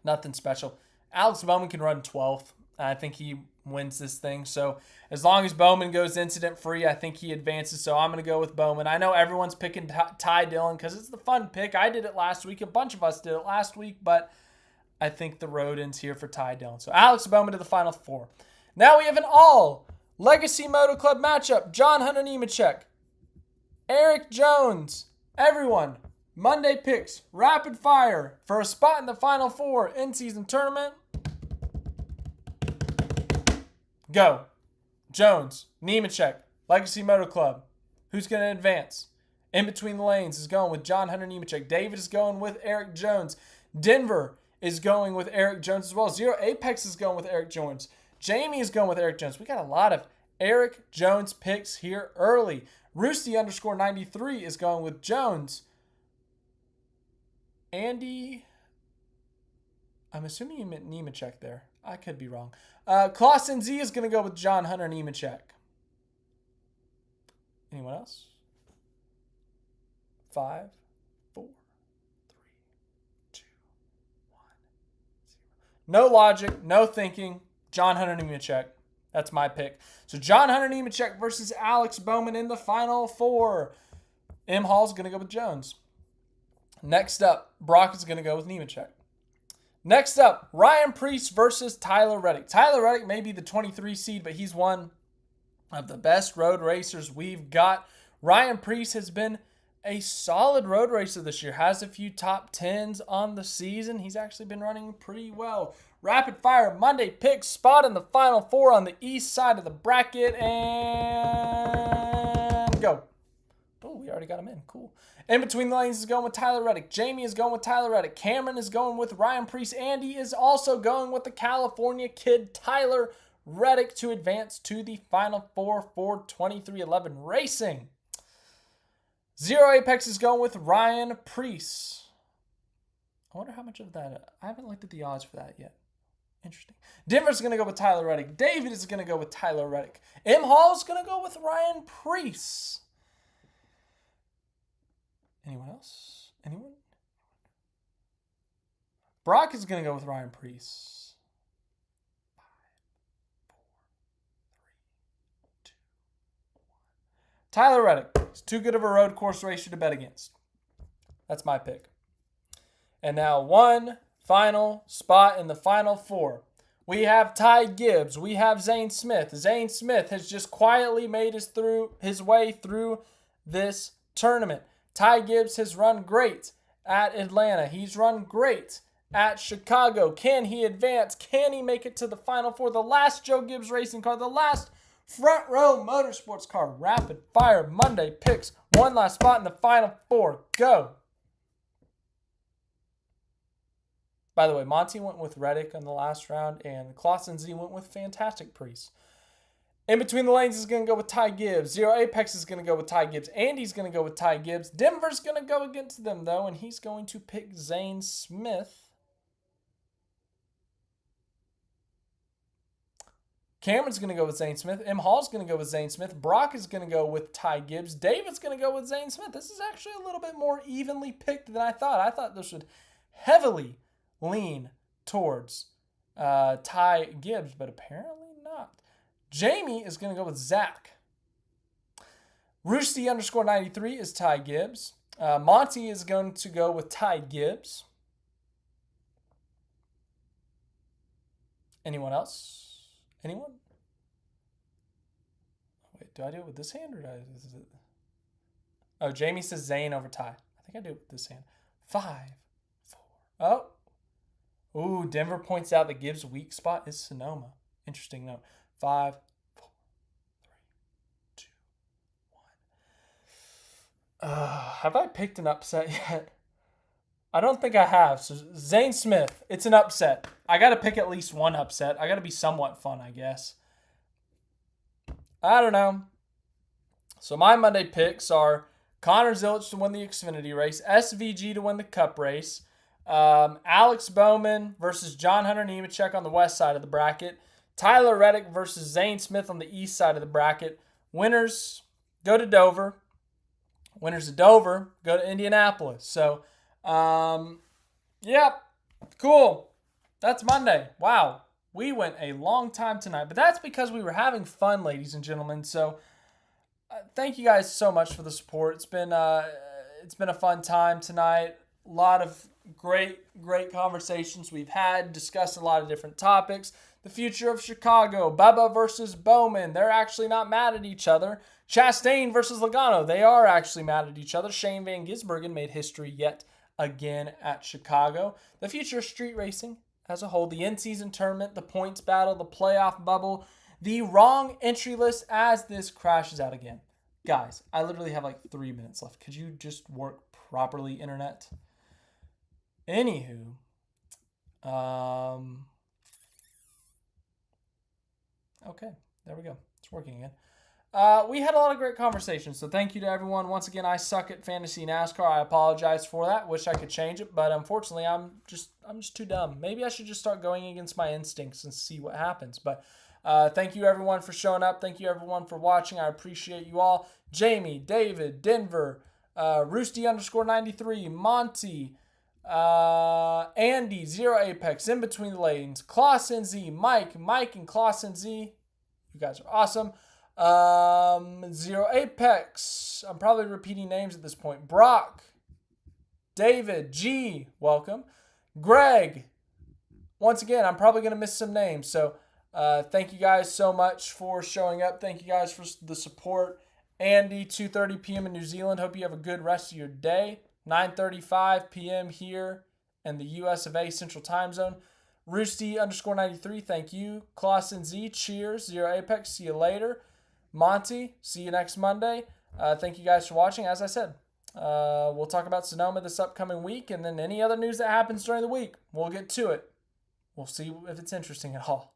Nothing special. Alex Bowman can run 12th. I think he wins this thing. So as long as Bowman goes incident-free, I think he advances. So I'm going to go with Bowman. I know everyone's picking Ty Dillon because it's the fun pick. I did it last week. A bunch of us did it last week, but I think the road ends here for Ty Dillon. So Alex Bowman to the Final Four. Now we have an all-Legacy Moto Club matchup. John Hunter Nemechek, Eric Jones, everyone. Monday picks, rapid fire for a spot in the Final Four in-season tournament. Go. Jones, Nemechek, Legacy Moto Club. Who's going to advance? In between the lanes is going with John Hunter Nemechek. David is going with Eric Jones. Denver is going with Eric Jones as well. Zero Apex is going with Eric Jones. Jamie is going with Eric Jones. We got a lot of Eric Jones picks here early. Roosty_93 is going with Jones. Andy, I'm assuming you meant Nemechek there. I could be wrong. Clausen Z is going to go with John Hunter Nemechek. Anyone else? 5, 4, 3, 2, 1, 0. No logic, no thinking. John Hunter Nemechek. That's my pick. So John Hunter Nemechek versus Alex Bowman in the Final Four. M. Hall's going to go with Jones. Next up, Brock is going to go with Nemechek. Next up, Ryan Preece versus Tyler Reddick. Tyler Reddick may be the 23 seed, but he's one of the best road racers we've got. Ryan Preece has been a solid road racer this year. Has a few top 10s on the season. He's actually been running pretty well. Rapid fire Monday pick, spot in the Final Four on the east side of the bracket, and go. Oh, we already got him in. Cool. In between the lanes is going with Tyler Reddick. Jamie is going with Tyler Reddick. Cameron is going with Ryan Preece. Andy is also going with the California kid Tyler Reddick to advance to the Final Four for 2311 Racing. Zero Apex is going with Ryan Preece. I wonder how much of that. I haven't looked at the odds for that yet. Interesting. Denver's going to go with Tyler Reddick. David is going to go with Tyler Reddick. M. Hall is going to go with Ryan Preece. Anyone else? Anyone? Brock is going to go with Ryan Preece. 5, 4, 3, 2, 1. Tyler Reddick. He's too good of a road course racer to bet against. That's my pick. And now one final spot in the Final Four. We have Ty Gibbs. We have Zane Smith. Zane Smith has just quietly made his way through this tournament. Ty Gibbs has run great at Atlanta. He's run great at Chicago. Can he advance? Can he make it to the Final Four? The last Joe Gibbs racing car, the last Front Row Motorsports car. Rapid fire Monday picks. One last spot in the Final Four. Go. By the way, Monty went with Reddick in the last round, and Clausen Z went with Fantastic Preece. In between the lanes is going to go with Ty Gibbs. Zero Apex is going to go with Ty Gibbs. Andy's going to go with Ty Gibbs. Denver's going to go against them, though, and he's going to pick Zane Smith. Cameron's going to go with Zane Smith. M. Hall's going to go with Zane Smith. Brock is going to go with Ty Gibbs. David's going to go with Zane Smith. This is actually a little bit more evenly picked than I thought. I thought this would heavily lean towards Ty Gibbs, but apparently not. Jamie is going to go with Zach. Roosty_93 is Ty Gibbs. Monty is going to go with Ty Gibbs. Anyone else? Anyone? Wait, do I do it with this hand or is it? Oh, Jamie says Zane over Ty. I think I do it with this hand. 5, 4. Oh. Ooh, Denver points out that Gibbs' weak spot is Sonoma. Interesting note. 5, 4, 3, 2, 1. Have I picked an upset yet? I don't think I have. So Zane Smith, it's an upset. I got to pick at least one upset. I got to be somewhat fun, I guess. I don't know. So my Monday picks are Connor Zilisch to win the Xfinity race, SVG to win the Cup race, Alex Bowman versus John Hunter Nemechek on the west side of the bracket, Tyler Reddick versus Zane Smith on the east side of the bracket. Winners go to Dover. Winners of Dover go to Indianapolis. So, yep, cool. That's Monday. Wow, we went a long time tonight, but that's because we were having fun, ladies and gentlemen. So, thank you guys so much for the support. It's been a fun time tonight. A lot of great conversations we've had, discussed a lot of different topics. The future of Chicago, Bubba versus Bowman. They're actually not mad at each other. Chastain versus Logano. They are actually mad at each other. Shane van Gisbergen made history yet again at Chicago. The future of street racing as a whole. The in-season tournament, the points battle, the playoff bubble, the wrong entry list as this crashes out again. Guys, I literally have like 3 minutes left. Could you just work properly, internet? Anywho, okay, there we go. It's working again. We had a lot of great conversations, so thank you to everyone. Once again, I suck at fantasy NASCAR. I apologize for that. Wish I could change it, but unfortunately, I'm just too dumb. Maybe I should just start going against my instincts and see what happens. But thank you, everyone, for showing up. Thank you, everyone, for watching. I appreciate you all. Jamie, David, Denver, Roosty_93, Monty, Andy, Zero Apex, In Between the Lanes, Clausen Z, Mike, and Clausen Z. You guys are awesome. Zero Apex. I'm probably repeating names at this point. Brock, David, G, welcome. Greg. Once again, I'm probably going to miss some names. So thank you guys so much for showing up. Thank you guys for the support. Andy, 2:30 p.m. in New Zealand. Hope you have a good rest of your day. 9:35 p.m. here in the US of A Central Time Zone. Roosty_93, thank you. Clausen Z, cheers. Zero Apex, see you later. Monty, see you next Monday. Thank you guys for watching. As I said, we'll talk about Sonoma this upcoming week, and then any other news that happens during the week, we'll get to it. We'll see if it's interesting at all.